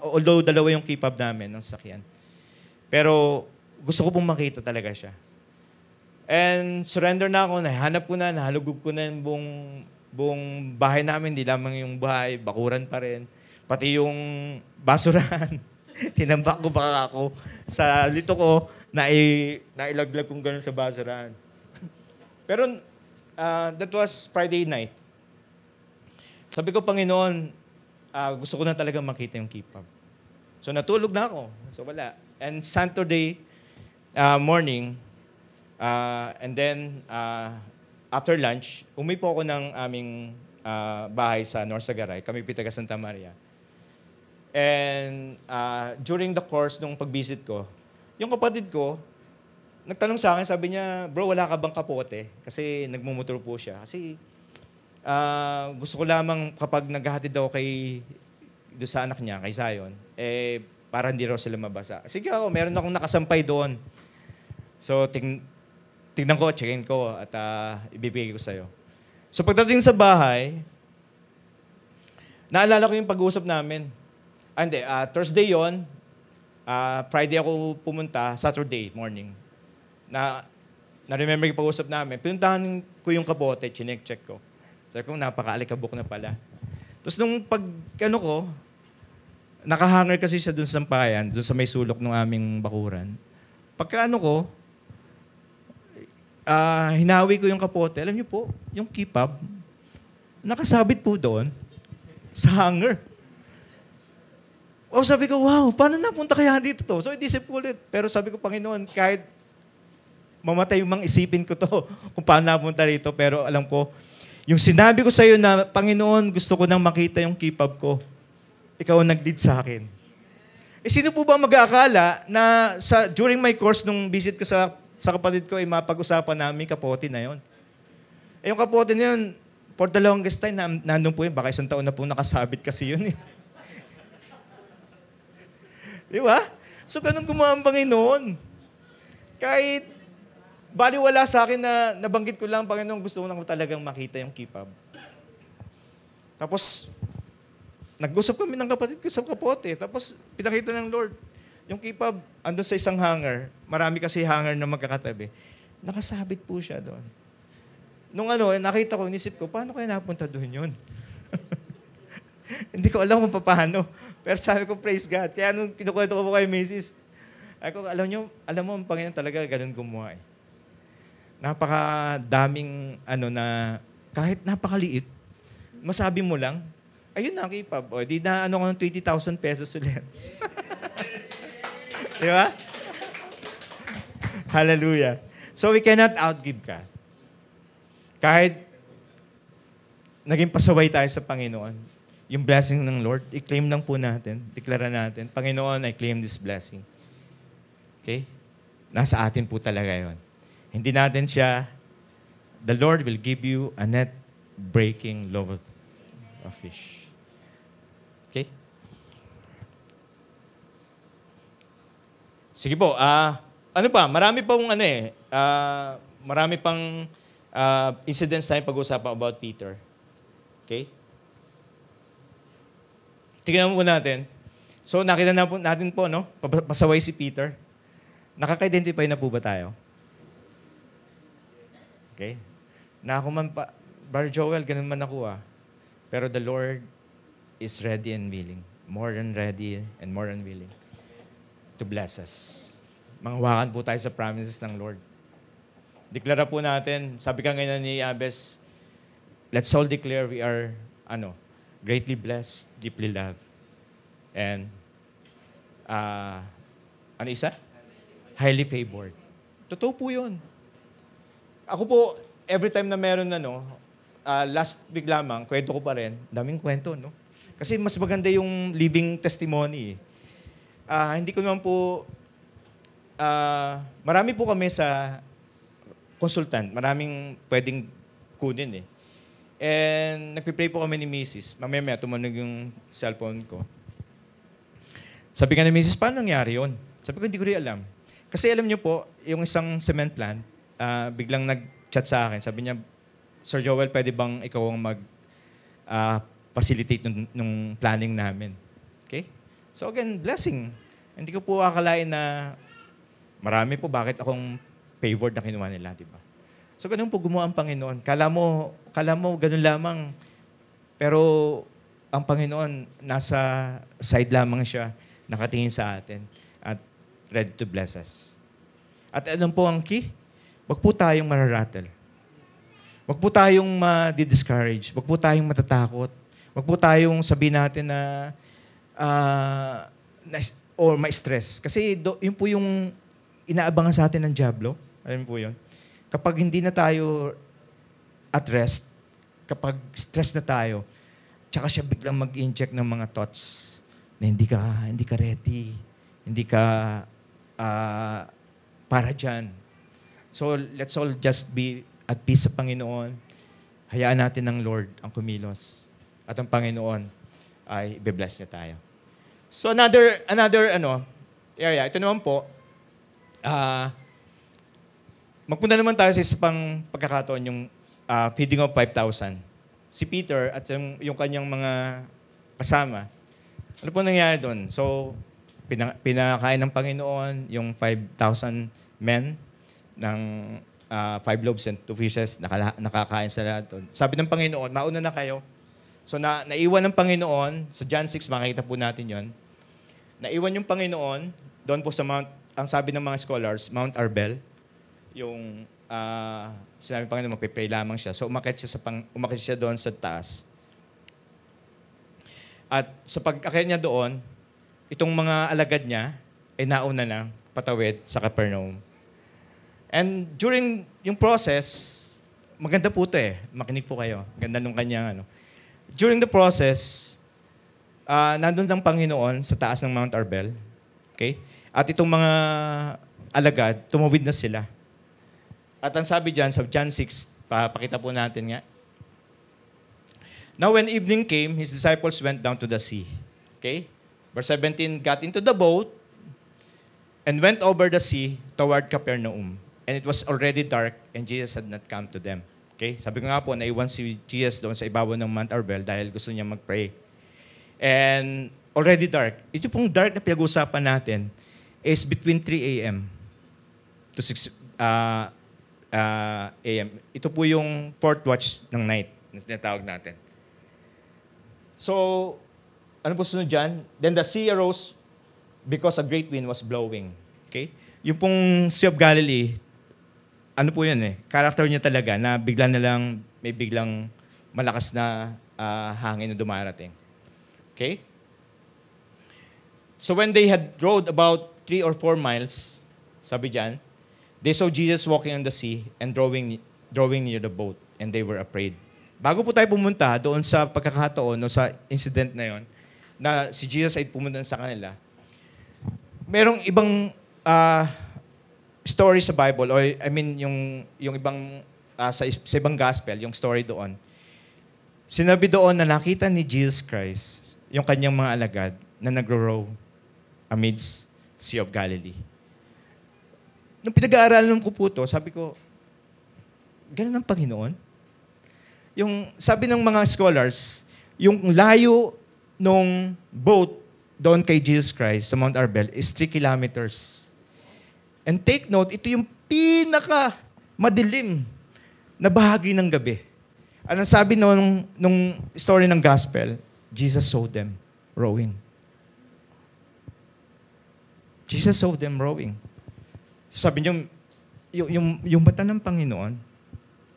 although dalawa yung keep-up namin ng sakyan. Pero gusto ko pong makita talaga siya. And surrender na ako, nahanap ko na, nahalugog ko na yung buong bahay namin. Hindi lamang yung bahay, bakuran pa rin. Pati yung basurahan. Tinambak ko baka ako sa lito ko, nailaglag kong gano'n sa basurahan. Pero that was Friday night. Sabi ko, Panginoon, gusto ko na talaga makita yung keep-up. So natulog na ako. So wala. And Saturday morning, and then after lunch, umuwi po ako ng aming bahay sa North Sagaray. Kami pitaga Santa Maria. And during the course nung pag-visit ko, yung kapatid ko, nagtanong sa akin, sabi niya, bro, wala ka bang kapote? Kasi nagmumotor po siya. Kasi gusto ko lamang kapag naghahatid ako doon sa anak niya, kay Zion, para hindi raw sila mabasa. Sige ako, meron akong nakasampay doon. So, tignan ko, checkin ko, at ibibigay ko sa'yo. So, pagdating sa bahay, naalala ko yung pag-uusap namin. Thursday yon, Friday ako pumunta, Saturday morning. Na-remember yung pag-uusap namin. Pinuntahan ko yung kapote, chinek-check ko. Sabi ko, napaka-alikabok na pala. Tapos nung nakahanger kasi siya dun sa sampayan, dun sa may sulok ng aming bakuran. Hinawi ko yung kapote. Alam niyo po, yung keep-up, nakasabit po doon sa hanger. Sabi ko, wow, paano napunta kaya dito to? So, idisip ko ulit. Pero sabi ko, Panginoon, kahit mamatay yung isipin ko to kung paano napunta rito, pero alam ko, yung sinabi ko sa iyo na, Panginoon, gusto ko nang makita yung keep-up ko. Ikaw ang nag-lead sa akin. Sino po ba mag-aakala na during my course nung visit ko sa kapatid ko, mapag-usapan namin kapote na yon. Yung kapote na yun, for the longest time, nandun po yun. Baka isang taon na po nakasabit kasi yun. Di ba? So, ganun gumawa ang Panginoon. Kahit baliwala sa akin na nabanggit ko lang, Panginoon, gusto ko na talagang makita yung keep-up. Tapos, nag-usap kami ng kapatid ko sa kapote. Tapos, pinakita ng Lord. Yung keep-up, andun sa isang hanger. Marami kasi hanger na magkakatabi. Nakasabit po siya doon. Nung nakita ko, inisip ko, paano kaya napunta doon yun? Hindi ko alam kung paano. Pero sabi ko, praise God. Kaya nung kinukwento ko kay Mrs., alam mo, ang Panginoon talaga ganun gumawa. Napakadaming na kahit napakaliit, masabi mo lang, ayun na, keep-up. Di na ko ng 20,000 pesos ulit. Di ba? Hallelujah. So we cannot outgive God. Kahit naging pasaway tayo sa Panginoon, yung blessing ng Lord, i-claim lang po natin, deklara natin, Panginoon, I claim this blessing. Okay? Nasa atin po talaga yon. Hindi natin siya, the Lord will give you a net-breaking load of fish. Okay? Sige po, marami pang incidents tayo pag-usapan about Peter. Okay? Tingnan mo natin. So, nakita natin po, pasaway si Peter. Nakaka-identify na po ba tayo? Okay? Na ako man pa, Brother Joel, ganun man ako Pero the Lord is ready and willing. More than ready and more than willing to bless us. Manghawakan po tayo sa promises ng Lord. Deklara po natin, sabi ka ngayon ni Abes, let's all declare we are, greatly blessed, deeply loved. And, highly favored. Totoo po yun. Ako po, every time na meron last week lamang, kwento ko pa rin, daming kwento, Kasi mas maganda yung living testimony. Hindi ko naman po, marami po kami sa consultant, maraming pwedeng kunin And nagpipray po kami ni Mrs. Mamaya tumunog yung cellphone ko. Sabi ka ni Mrs., paano nangyari yun? Sabi ko, hindi ko rin alam. Kasi alam niyo po, yung isang cement plant, biglang nag-chat sa akin. Sabi niya, Sir Joel, pwede bang ikaw ang facilitate nung planning namin? Okay? So again, blessing. Hindi ko po akalain na marami po bakit akong favored na kinuha nila, di ba? So ganun po gumawa ang Panginoon. Kala mo ganun lamang. Pero ang Panginoon, nasa side lamang siya, nakatingin sa atin at ready to bless us. At alam po ang key? Wag po tayong mararatel. Wag po tayong ma-discourage. Wag po tayong matatakot. Wag po tayong sabihin natin na or ma-stress. Kasi yun po yung inaabangan sa atin ng dyablo. Alam po yun. Kapag hindi na tayo at rest, kapag stress na tayo, tsaka siya biglang mag-inject ng mga thoughts na hindi ka ready, hindi ka para dyan. So let's all just be at peace sa Panginoon. Hayaan natin ng Lord ang kumilos. At ang Panginoon ay i-bless niya tayo. So another area, ito naman po, magpunta naman tayo sa isa pang pagkakataon, yung feeding of 5,000. Si Peter at yung kanyang mga kasama, ano po nangyari doon? So, pinakain ng Panginoon yung 5,000 men ng 5 loaves and 2 fishes, nakakain sila doon. Sabi ng Panginoon, mauna na kayo. So, naiwan ng Panginoon, sa John 6, makikita po natin yon. Naiwan yung Panginoon, doon po sa Mount, ang sabi ng mga scholars, Mount Arbel, yung sinabi ng Panginoon, magpipray lamang siya. So, umakit siya doon sa taas. At sa pag-akit niya doon, itong mga alagad niya ay nauna na patawid sa Capernaum. And during yung process, maganda po ito makinig po kayo. Ganda nung kanyang During the process, nandun ng Panginoon sa taas ng Mount Arbel. Okay? At itong mga alagad, tumawid na sila. At ang sabi dyan, sa John 6, pakita po natin nga. Now when evening came, his disciples went down to the sea. Okay? Verse 17, got into the boat and went over the sea toward Capernaum. And it was already dark and Jesus had not come to them. Okay? Sabi ko nga po, naiwan si Jesus doon sa ibabaw ng Mount Arbel dahil gusto niya mag-pray. And already dark. Ito pong dark na pinag-usapan natin is between 3 a.m. to 6 a.m. Ito po yung fourth watch ng night na tinatawag natin. So, ano po sunod dyan? Then the sea arose because a great wind was blowing. Okay? Yung pong Sea of Galilee, ano po yun character niya talaga na bigla na lang, may biglang malakas na hangin na dumarating. Okay? So when they had rowed about 3 or 4 miles, sabi dyan, they saw Jesus walking on the sea and drawing near the boat, and they were afraid. Bago po tayo pumunta doon sa pagkakataon o sa incident na yon, na si Jesus ay pumunta sa kanila, merong ibang story sa Bible, or I mean yung ibang sa ibang gospel, yung story doon. Sinabi doon na nakita ni Jesus Christ yung kanyang mga alagad na nagro-row amidst Sea of Galilee. Nung pinag-aaralan ko po ito, sabi ko, ganun ang Panginoon? Yung sabi ng mga scholars, yung layo nung boat doon kay Jesus Christ sa Mount Arbel is 3 kilometers. And take note, ito yung pinaka madilim na bahagi ng gabi. Anong sabi nung story ng gospel? Jesus saw them rowing. Jesus saw them rowing. Sabi niyo, yung mata ng Panginoon,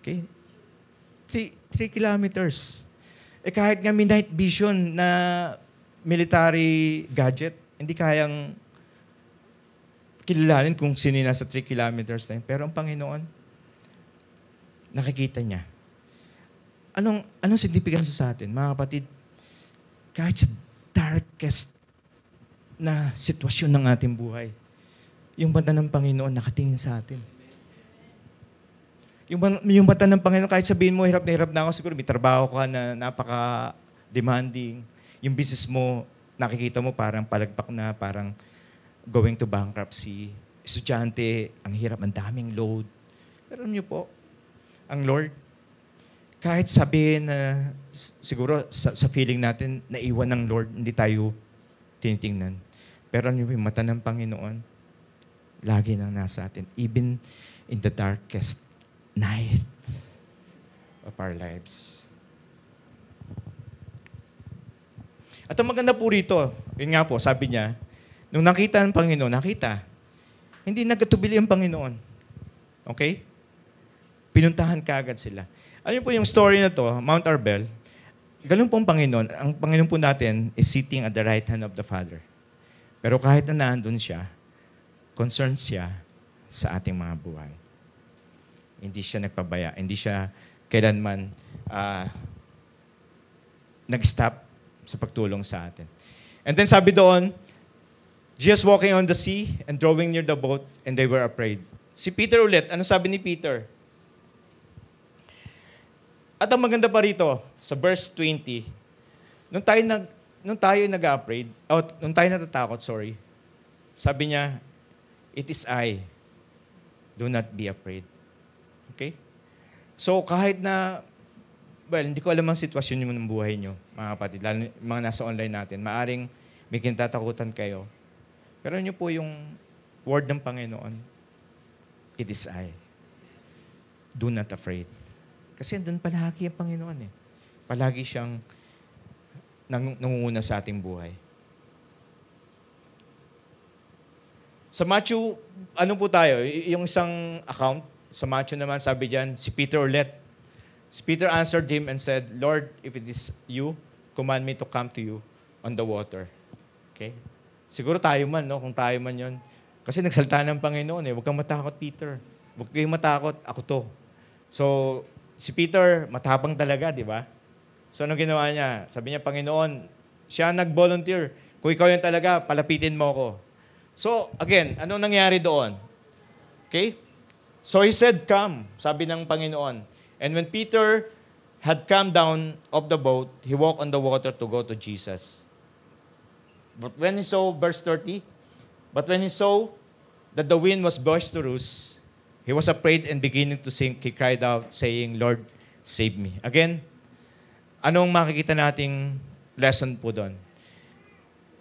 okay, 3 kilometers. Kahit nga may night vision na military gadget, hindi kayang kilalanin kung sino nasa 3 kilometers na yun. Pero ang Panginoon, nakikita niya. Anong significance sa atin? Mga kapatid, kahit sa darkest na sitwasyon ng ating buhay, yung mata ng Panginoon nakatingin sa atin. Yung mata ng Panginoon, kahit sabihin mo, hirap na ako, siguro may trabaho ka na napaka-demanding. Yung business mo, nakikita mo parang palagpak na, parang going to bankruptcy. Estudyante, ang hirap, ang daming load. Pero alam niyo po, ang Lord, kahit sabihin na siguro sa feeling natin, naiwan ng Lord, hindi tayo tinitingnan. Pero ano yung mata ng Panginoon? Lagi nang nasa atin. Even in the darkest night of our lives. At ang maganda po rito, yun nga po, sabi niya, nung nakita ng Panginoon, hindi nagkatubili ang Panginoon. Okay? Pinuntahan kaagad sila. Ano po yung story na to, Mount Arbel, ganun po ang Panginoon. Ang Panginoon po natin is sitting at the right hand of the Father. Pero kahit na nandun siya, concerned siya sa ating mga buhay. Hindi siya nagpabaya. Hindi siya kailanman nag-stop sa pagtulong sa atin. And then sabi doon, Jesus walking on the sea and drawing near the boat, and they were afraid. Si Peter ulit, ano sabi ni Peter? At ang maganda pa rito, sa verse 20, nung tayo nag-afraid, nung tayo natatakot, sabi niya, it is I. Do not be afraid. Okay? So kahit na, hindi ko alam ang sitwasyon ng buhay nyo, mga kapatid, lalo mga nasa online natin, maaring may kinatatakutan kayo. Pero nyo po yung word ng Panginoon, it is I. Do not afraid. Kasi doon palagi ang Panginoon eh. Palagi siyang nangunguna sa ating buhay. Sa Matthew, ano po tayo? Yung isang account, sa Matthew naman sabi diyan, si Peter ulit. Si Peter answered him and said, Lord, if it is you, command me to come to you on the water. Okay? Siguro tayo man, no? Kung tayo man yon. Kasi nagsalita ng Panginoon eh. Huwag kang matakot, Peter. Huwag kayong matakot, ako to. So, si Peter, matapang talaga, di ba? So, anong ginawa niya? Sabi niya, Panginoon, siya nag-volunteer. Kung ikaw yan talaga, palapitin mo ako. So, again, anong nangyari doon? Okay? So, he said, come, sabi ng Panginoon. And when Peter had come down of the boat, he walked on the water to go to Jesus. But when he saw, verse 30, but when he saw that the wind was boisterous, he was afraid and beginning to sink. He cried out, saying, Lord, save me. Again, anong makikita nating lesson po doon?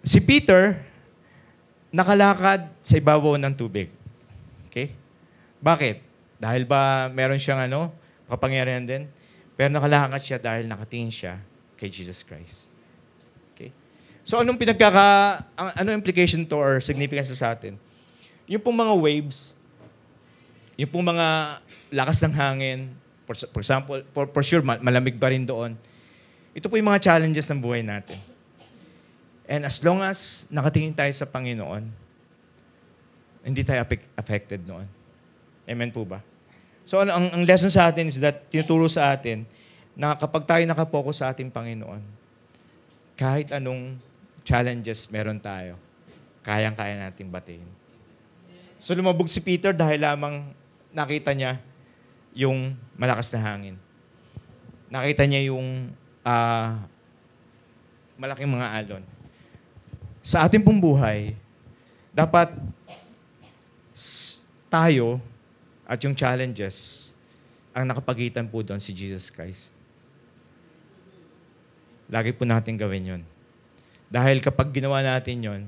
Si Peter, nakalakad sa ibabaw ng tubig. Okay? Bakit? Dahil ba meron siyang kapangyarihan din? Pero nakalakad siya dahil nakatingin siya kay Jesus Christ. Okay? So anong implication to or significance sa atin? Yung pong mga waves, yung pong mga lakas ng hangin, for example, for sure, malamig ba rin doon. Ito po yung mga challenges ng buhay natin. And as long as nakatingin tayo sa Panginoon, hindi tayo affected noon. Amen po ba? So ang lesson sa atin is that tinuturo sa atin na kapag tayo nakapokus sa ating Panginoon, kahit anong challenges meron tayo, kayang-kaya nating batiin. So lumabog si Peter dahil lamang nakita niya yung malakas na hangin. Nakita niya yung malaking mga alon. Sa ating pong buhay, dapat tayo at yung challenges ang nakapagitan po doon si Jesus Christ. Lagi po natin gawin yon. Dahil kapag ginawa natin yon,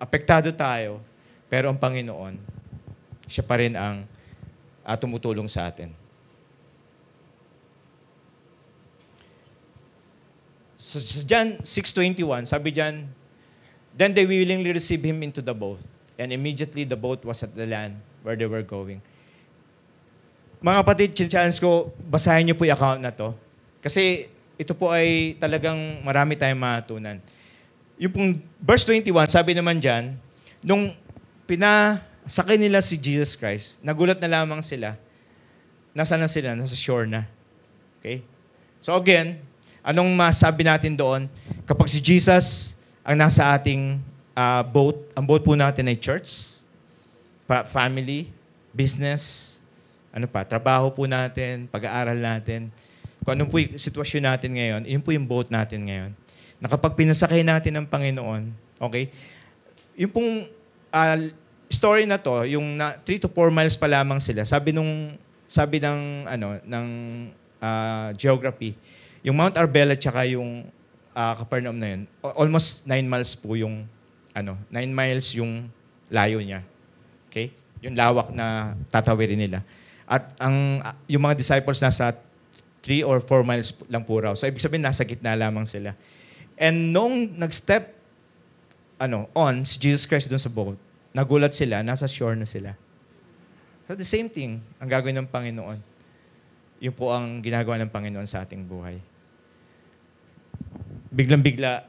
apektado tayo, pero ang Panginoon, siya pa rin ang tumutulong sa atin. So, John 6:21, sabi diyan, then they willingly received him into the boat, and immediately the boat was at the land where they were going. Mga kapatid, challenge ko, basahin niyo po yung account na to. Kasi ito po ay talagang marami tayong matutunan. Yung pong verse 21, sabi naman diyan, nung pinasakay nila si Jesus Christ, nagulat na lamang sila. Nasaan na sila? Nasa shore na. Okay? So again, anong masabi natin doon? Kapag si Jesus ang nasa ating boat, ang boat po natin ay church, family, business, trabaho po natin, pag-aaral natin. Kung ano po yung sitwasyon natin ngayon, yun po yung boat natin ngayon. Na kapag pinasakay natin ng Panginoon, okay, yung pong story na to, yung 3 to 4 miles pa lamang sila, sabi nung sabi geography, yung Mount Arbella tsaka yung Capernaum na yun, almost 9 miles po yung 9 miles yung layo niya. Okay? Yung lawak na tatawirin nila. At yung mga disciples nasa 3 or 4 miles lang po raw. So ibig sabihin nasa gitna lamang sila. And nung nag-step si Jesus Christ doon sa boat, nagulat sila, nasa shore na sila. So the same thing ang gagawin ng Panginoon. Yun po ang ginagawa ng Panginoon sa ating buhay. Biglang-bigla,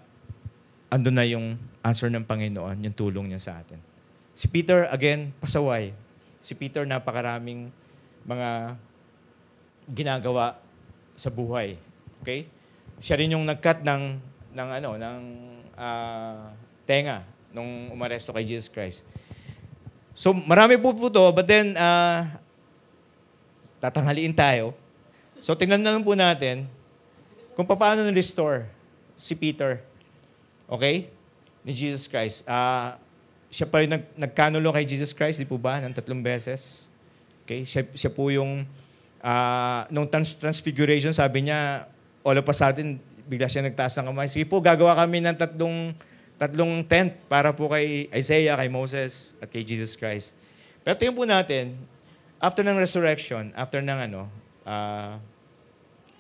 andun na yung answer ng Panginoon, yung tulong niya sa atin. Si Peter, again, pasaway. Si Peter, napakaraming mga ginagawa sa buhay. Okay? Siya rin yung nag-cut ng tenga nung umaresto kay Jesus Christ. So, marami po to, but then, tatanghaliin tayo. So, tingnan na lang po natin kung paano na-restore si Peter. Okay? Ni Jesus Christ. Siya pa rin nagkanulo kay Jesus Christ, di po ba? Ng 3 beses. Okay? Siya po yung, nung transfiguration, sabi niya, all of a sudden, bigla siya nagtaas ng kamay. Sige po, gagawa kami ng tatlong tent para po kay Isaiah, kay Moses, at kay Jesus Christ. Pero tingnan po natin, after ng resurrection, after ng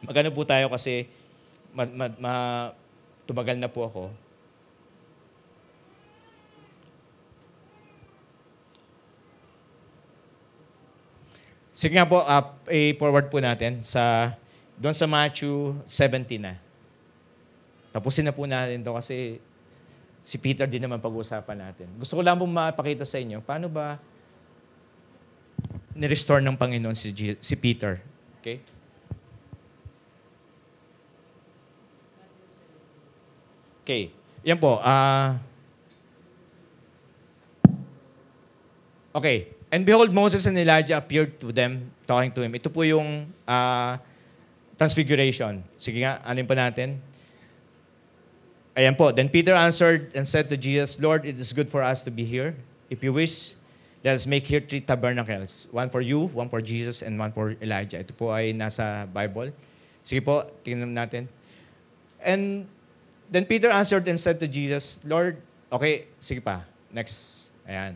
magano po tayo kasi tumagal na po ako. Sige nga po, i-forward po natin doon sa Matthew 17 na. Tapusin na po natin to kasi si Peter din naman pag-uusapan natin. Gusto ko lang po mapakita sa inyo, paano ba ni-restore ng Panginoon si Peter. Okay? Okay. Yan po. Okay. And behold, Moses and Elijah appeared to them, talking to him. Ito po yung transfiguration. Sige nga, anin pa natin? Ayan po. Then Peter answered and said to Jesus, Lord, it is good for us to be here. If you wish, let us make here 3 tabernacles. One for you, one for Jesus, and one for Elijah. Ito po ay nasa Bible. Sige po, tingnan natin. And then Peter answered and said to Jesus, Lord, okay, sige pa. Next. Ayan.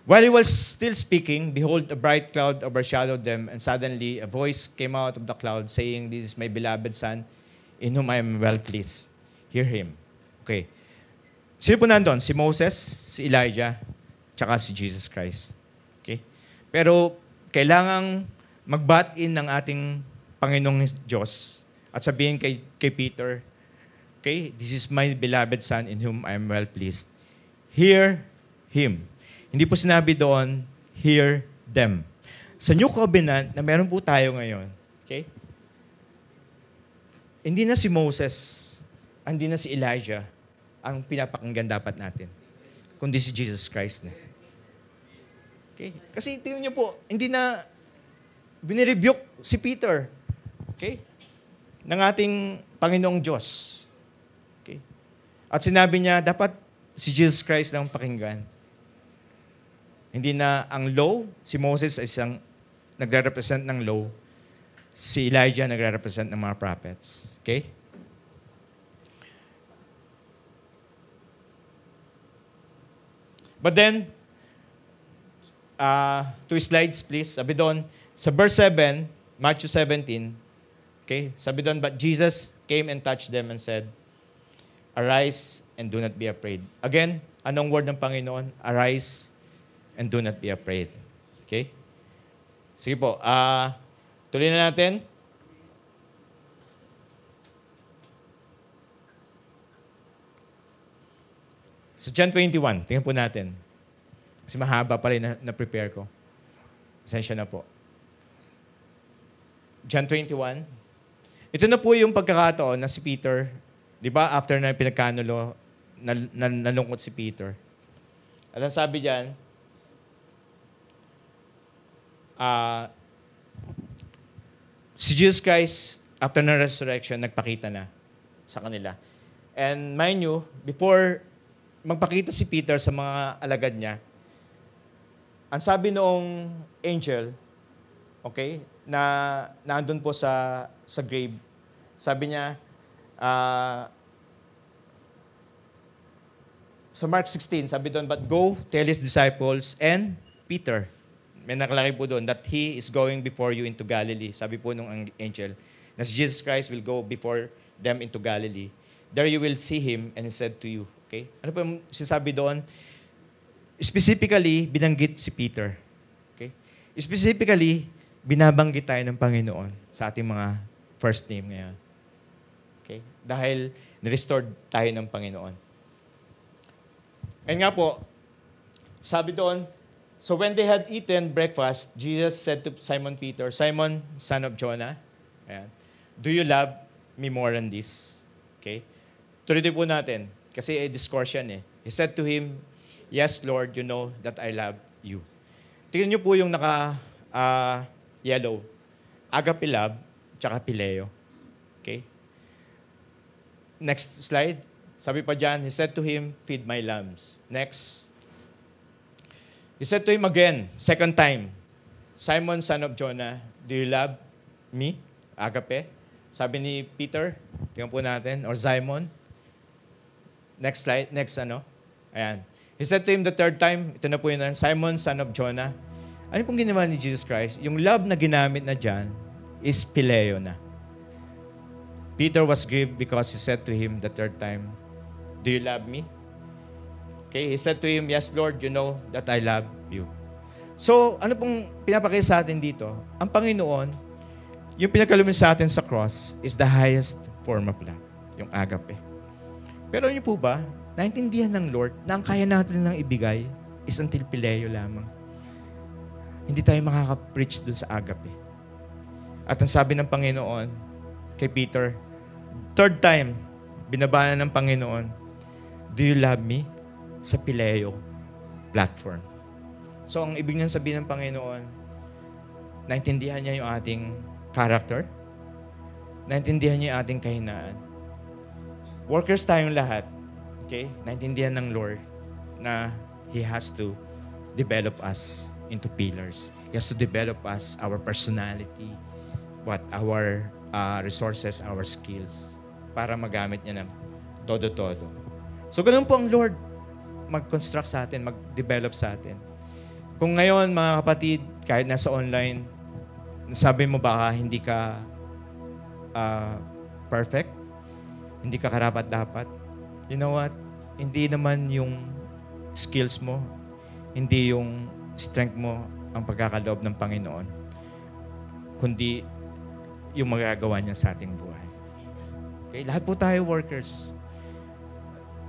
While he was still speaking, behold, a bright cloud overshadowed them, and suddenly a voice came out of the cloud saying, This is my beloved Son, in whom I am well pleased. Hear him. Okay. Sino po nandun? Si Moses, si Elijah, tsaka si Jesus Christ. Okay? Pero kailangang mag-bat-in ng ating Panginoong Diyos at sabihin kay Peter, okay, this is my beloved Son in whom I am well pleased. Hear him. Hindi po sinabi doon, hear them. Sa New Covenant na meron po tayo ngayon, okay, hindi na si Moses, hindi na si Elijah ang pinapakinggan dapat natin, kundi si Jesus Christ na. Okay? Kasi tingnan niyo po, hindi na binirebuke si Peter, okay, ng ating Panginoong Diyos. Okay? At sinabi niya, dapat si Jesus Christ lang pakinggan. Hindi na ang law, si Moses ay isang nagre-represent ng law, si Elijah nagre-represent ng mga prophets. Okay? But then, 2 slides please. Sabi doon, sa verse 7, Matthew 17, okay, sabi doon, but Jesus came and touched them and said, Arise and do not be afraid. Again, anong word ng Panginoon? Arise and do not be afraid. Okay? Sige po, tuloy na natin. Sa John 21, tingnan po natin. Kasi mahaba pa rin na-prepare ko. Pasensya na po. John 21. Ito na po yung pagkakataon na si Peter, di ba, after na pinagkanulo, nalungkot si Peter. At ang sabi diyan, si Jesus Christ, after na resurrection, nagpakita na sa kanila. And mind you, before magpakita si Peter sa mga alagad niya, ang sabi noong angel, okay, na nandun po sa grave. Sabi niya, sa Mark 16, sabi doon, but go, tell his disciples and Peter. May nakalagay po doon that he is going before you into Galilee. Sabi po nung angel, na si Jesus Christ will go before them into Galilee. There you will see him and he said to you. Okay? Ano po yung sinasabi doon? Specifically, binanggit si Peter. Okay? Specifically, binabanggit tayo ng Panginoon sa ating mga first name ngayon. Okay? Dahil na-restored tayo ng Panginoon. Ayun nga po, sabi doon, so when they had eaten breakfast, Jesus said to Simon Peter, Simon, son of Jonah, ayan, do you love me more than this? Okay? Tuloy po natin. Kasi discourse yan eh. He said to him, yes, Lord, you know that I love you. Tingnan niyo po yung yellow. Agape love, tsaka pileo. Okay? Next slide. Sabi pa dyan, he said to him, feed my lambs. Next. He said to him again, second time, Simon, son of Jonah, do you love me? Agape. Sabi ni Peter, tingnan po natin, or Simon. Next slide, next Ayan. He said to him the third time, ito na po yun, Simon, son of Jonah. Ano pong ginawa ni Jesus Christ? Yung love na ginamit na dyan is pileo na. Peter was grieved because he said to him the third time, do you love me? Okay, he said to him, yes, Lord, you know that I love you. So, ano pong pinapakita sa atin dito? Ang Panginoon, yung pinagkalumin sa atin sa cross is the highest form of love, yung agape. Pero niyo po ba, naintindihan ng Lord na ang kaya natin lang ibigay is until pileo lamang. Hindi tayo makaka-preach dun sa agape. At ang sabi ng Panginoon kay Peter, third time, binabana ng Panginoon, do you love me? Sa pileo platform. So, ang ibig niyang sabihin ng Panginoon, naintindihan niya yung ating character, naintindihan niya yung ating kahinaan. Workers tayong lahat, okay? Naintindihan ng Lord na He has to develop us into pillars. He has to develop us, our personality, our resources, our skills, para magamit niya ng todo-todo. So, ganun po ang Lord mag-construct sa atin, mag-develop sa atin. Kung ngayon, mga kapatid, kahit nasa online, sabi mo baka hindi ka perfect, hindi ka karapat-dapat, you know what? Hindi naman yung skills mo, hindi yung strength mo ang pagkakaloob ng Panginoon, kundi yung magagawa niya sa ating buhay. Okay? Lahat po tayo workers.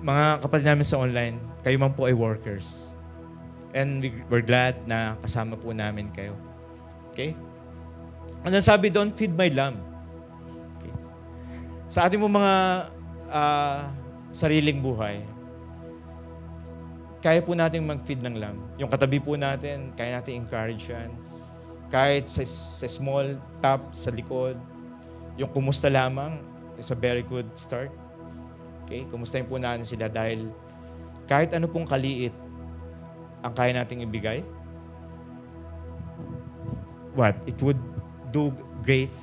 Mga kapatid namin sa online, kayo man po ay workers. And we're glad na kasama po namin kayo. Okay? Ano sabi doon? Feed my lamb. Okay. Sa ating mga sariling buhay, kaya po natin mag-feed ng lamb. Yung katabi po natin, kaya natin encourage yan. Kahit sa small tap sa likod, yung kumusta lamang is a very good start. Okay? Kumustahin po natin sila dahil kahit ano pong kaliit ang kaya nating ibigay, it would do great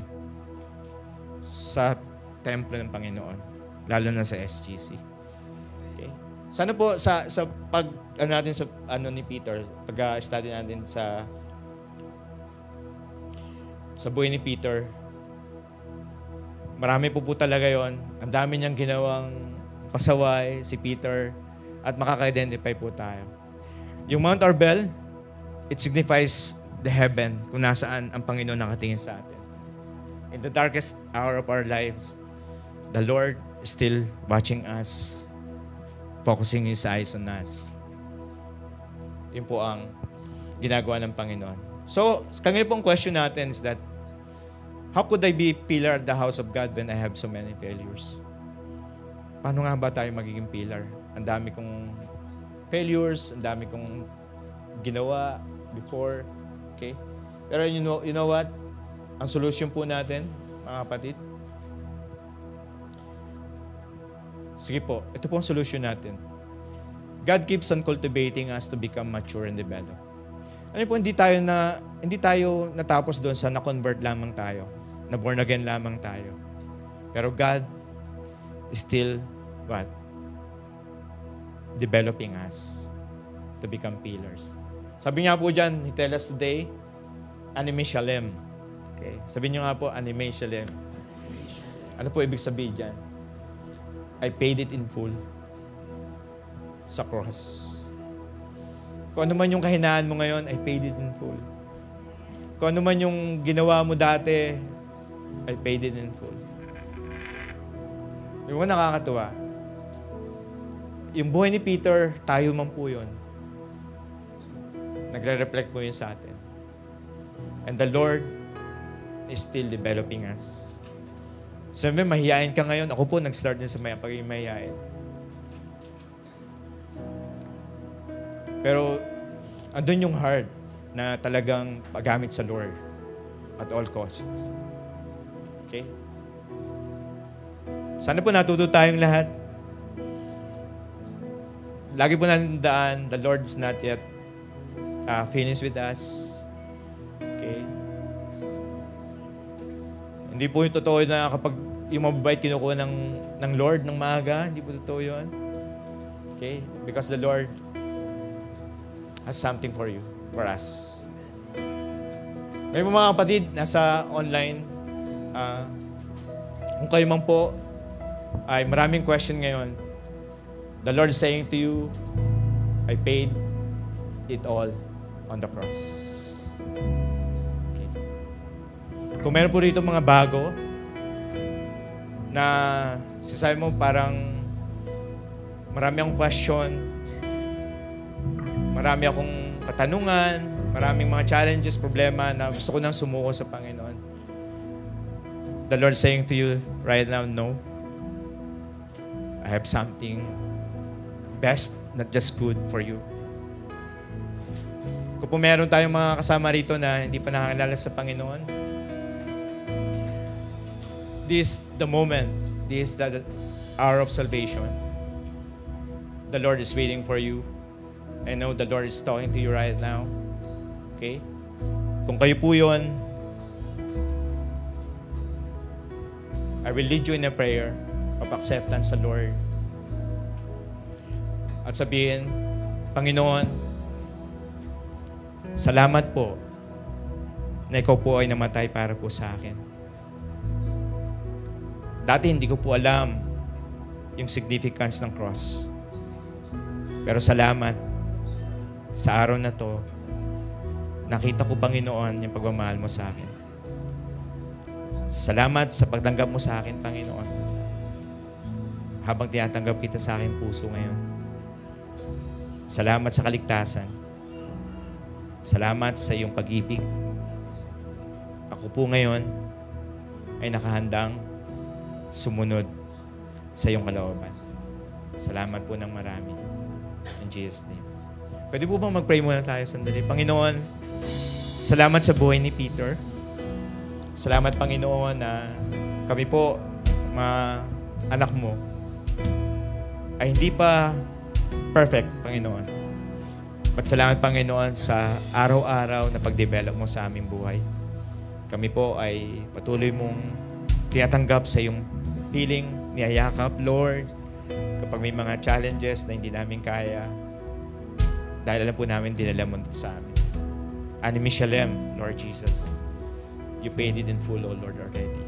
sa templo ng Panginoon, lalo na sa SGC. Okay? Sana po sa pag natin sa ni Peter, pag-study natin sa buhay ni Peter, marami po talaga yon. Ang dami niyang ginawang pasaway, si Peter, at makaka-identify po tayo. Yung Mount Arbel, it signifies the heaven, kung nasaan ang Panginoon nakatingin sa atin. In the darkest hour of our lives, the Lord is still watching us, focusing His eyes on us. Yun po ang ginagawa ng Panginoon. So, kanina pong question natin is that, how could I be a pillar at the house of God when I have so many failures? Paano nga ba tayo magiging pillar? Ang dami kong failures, ang dami kong ginawa before, okay? Pero you know what? Ang solution po natin, mga kapatid, sige po, ito po ang solution natin. God keeps on cultivating us to become mature and develop. Ano po, hindi tayo natapos doon sa na-convert lamang tayo, na born again lamang tayo. Pero God is still, what? Developing us to become pillars. Sabi nga po dyan, He tell us today, anime shalem. Okay? Sabi niyo nga po, anime shalem. Ano po ibig sabihin dyan? I paid it in full sa cross. Kung ano man yung kahinaan mo ngayon, I paid it in full. Kung ano man yung ginawa mo dati, I paid it in full. Yung mga nakakatuwa, yung buhay ni Peter, tayo man po yun. Nagre-reflect po yun sa atin. And the Lord is still developing us. Sabi, mahihain ka ngayon. Ako po, nag-start din sa pagiging mahihain. Pero, andun yung heart na talagang paggamit sa Lord at all costs. Okay? Sana po natuto tayong lahat. Lagi po natin daan, the Lord is not yet finished with us. Okay? Hindi po yung totoo na kapag yung mababait kinukuha ng Lord ng maaga, hindi po totoo yun. Okay? Because the Lord has something for you, for us. May mga kapatid, nasa online, kung kayo man po, ay maraming question ngayon. The Lord is saying to you, I paid it all on the cross. Okay. Kung meron po rito mga bago, na sasabi mo parang marami akong question, marami akong katanungan, maraming mga challenges, problema na gusto ko nang sumuko sa Panginoon. The Lord saying to you right now, no. I have something best, not just good for you. Kung po meron tayong mga kasama rito na hindi pa nakakilala sa Panginoon, this is the moment, this is the hour of salvation. The Lord is waiting for you. I know the Lord is talking to you right now. Okay? Kung kayo po yun, I will lead you in a prayer of acceptance sa Lord. At sabihin, Panginoon, salamat po na ikaw po ay namatay para po sa akin. Dati hindi ko po alam yung significance ng cross. Pero salamat sa araw na to, nakita ko, Panginoon, yung pagmamahal mo sa akin. Salamat sa pagtanggap mo sa akin, Panginoon. Habang tinatanggap kita sa aking puso ngayon. Salamat sa kaligtasan. Salamat sa iyong pag-ibig. Ako po ngayon ay nakahandang sumunod sa iyong kalooban. Salamat po ng marami. In Jesus' name. Pwede po bang mag-pray muna tayo sandali? Panginoon, salamat sa buhay ni Peter. Salamat, Panginoon, na kami po, mga anak mo, ay hindi pa perfect, Panginoon. But salamat, Panginoon, sa araw-araw na pag-develop mo sa aming buhay. Kami po ay patuloy mong tinatanggap sa iyong piling, niyayakap, Lord, kapag may mga challenges na hindi namin kaya, dahil alam po namin, dinala mo sa amin. Anime shalem, Lord Jesus. You paid it in full, O Lord, already.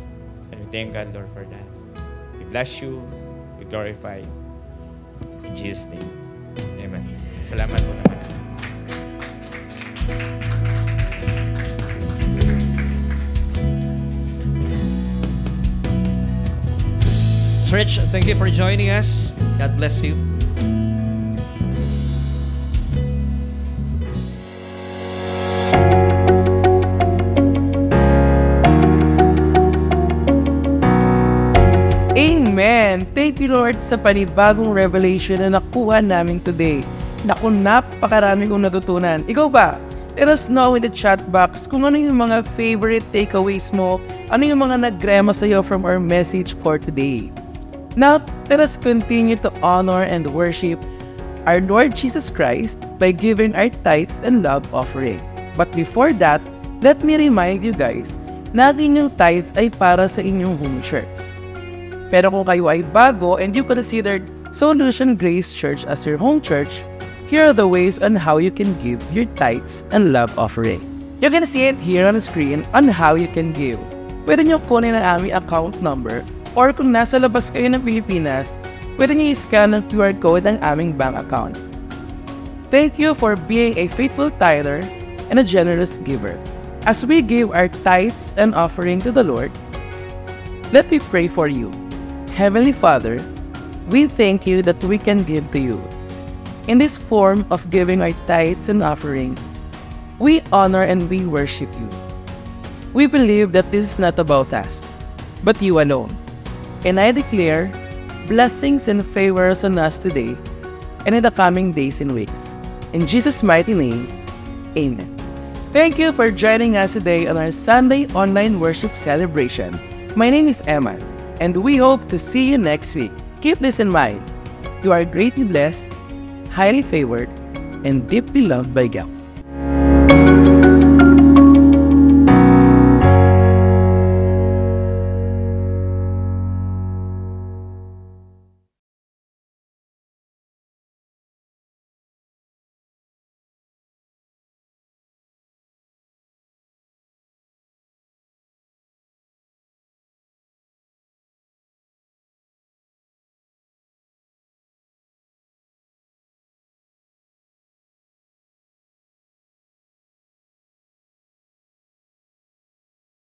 And we thank God, Lord, for that. We bless you. We glorify you. In Jesus' name. Amen. Salamat po naman. Church, thank you for joining us. God bless you. Amen! Thank you, Lord, sa panibagong revelation na nakuha namin today. Naku, napakarami kong natutunan. Ikaw ba? Let us know in the chat box kung ano yung mga favorite takeaways mo, ano yung mga nagrema sa'yo from our message for today. Now, let us continue to honor and worship our Lord Jesus Christ by giving our tithes and love offering. But before that, let me remind you guys na ang inyong tithes ay para sa inyong home church. Pero kung kayo ay bago and you considered Solution Grace Church as your home church, here are the ways on how you can give your tithes and love offering. You can see it here on the screen on how you can give. Pwede nyo kunin ang aming account number or kung nasa labas kayo ng Pilipinas, pwede nyo i-scan ang QR code ng aming bank account. Thank you for being a faithful tither and a generous giver. As we give our tithes and offering to the Lord, let me pray for you. Heavenly Father, we thank you that we can give to you. In this form of giving our tithes and offering, we honor and we worship you. We believe that this is not about us, but you alone. And I declare blessings and favors on us today and in the coming days and weeks. In Jesus' mighty name, amen. Thank you for joining us today on our Sunday online worship celebration. My name is Emma, and we hope to see you next week. Keep this in mind. You are greatly blessed, highly favored, and deeply loved by God.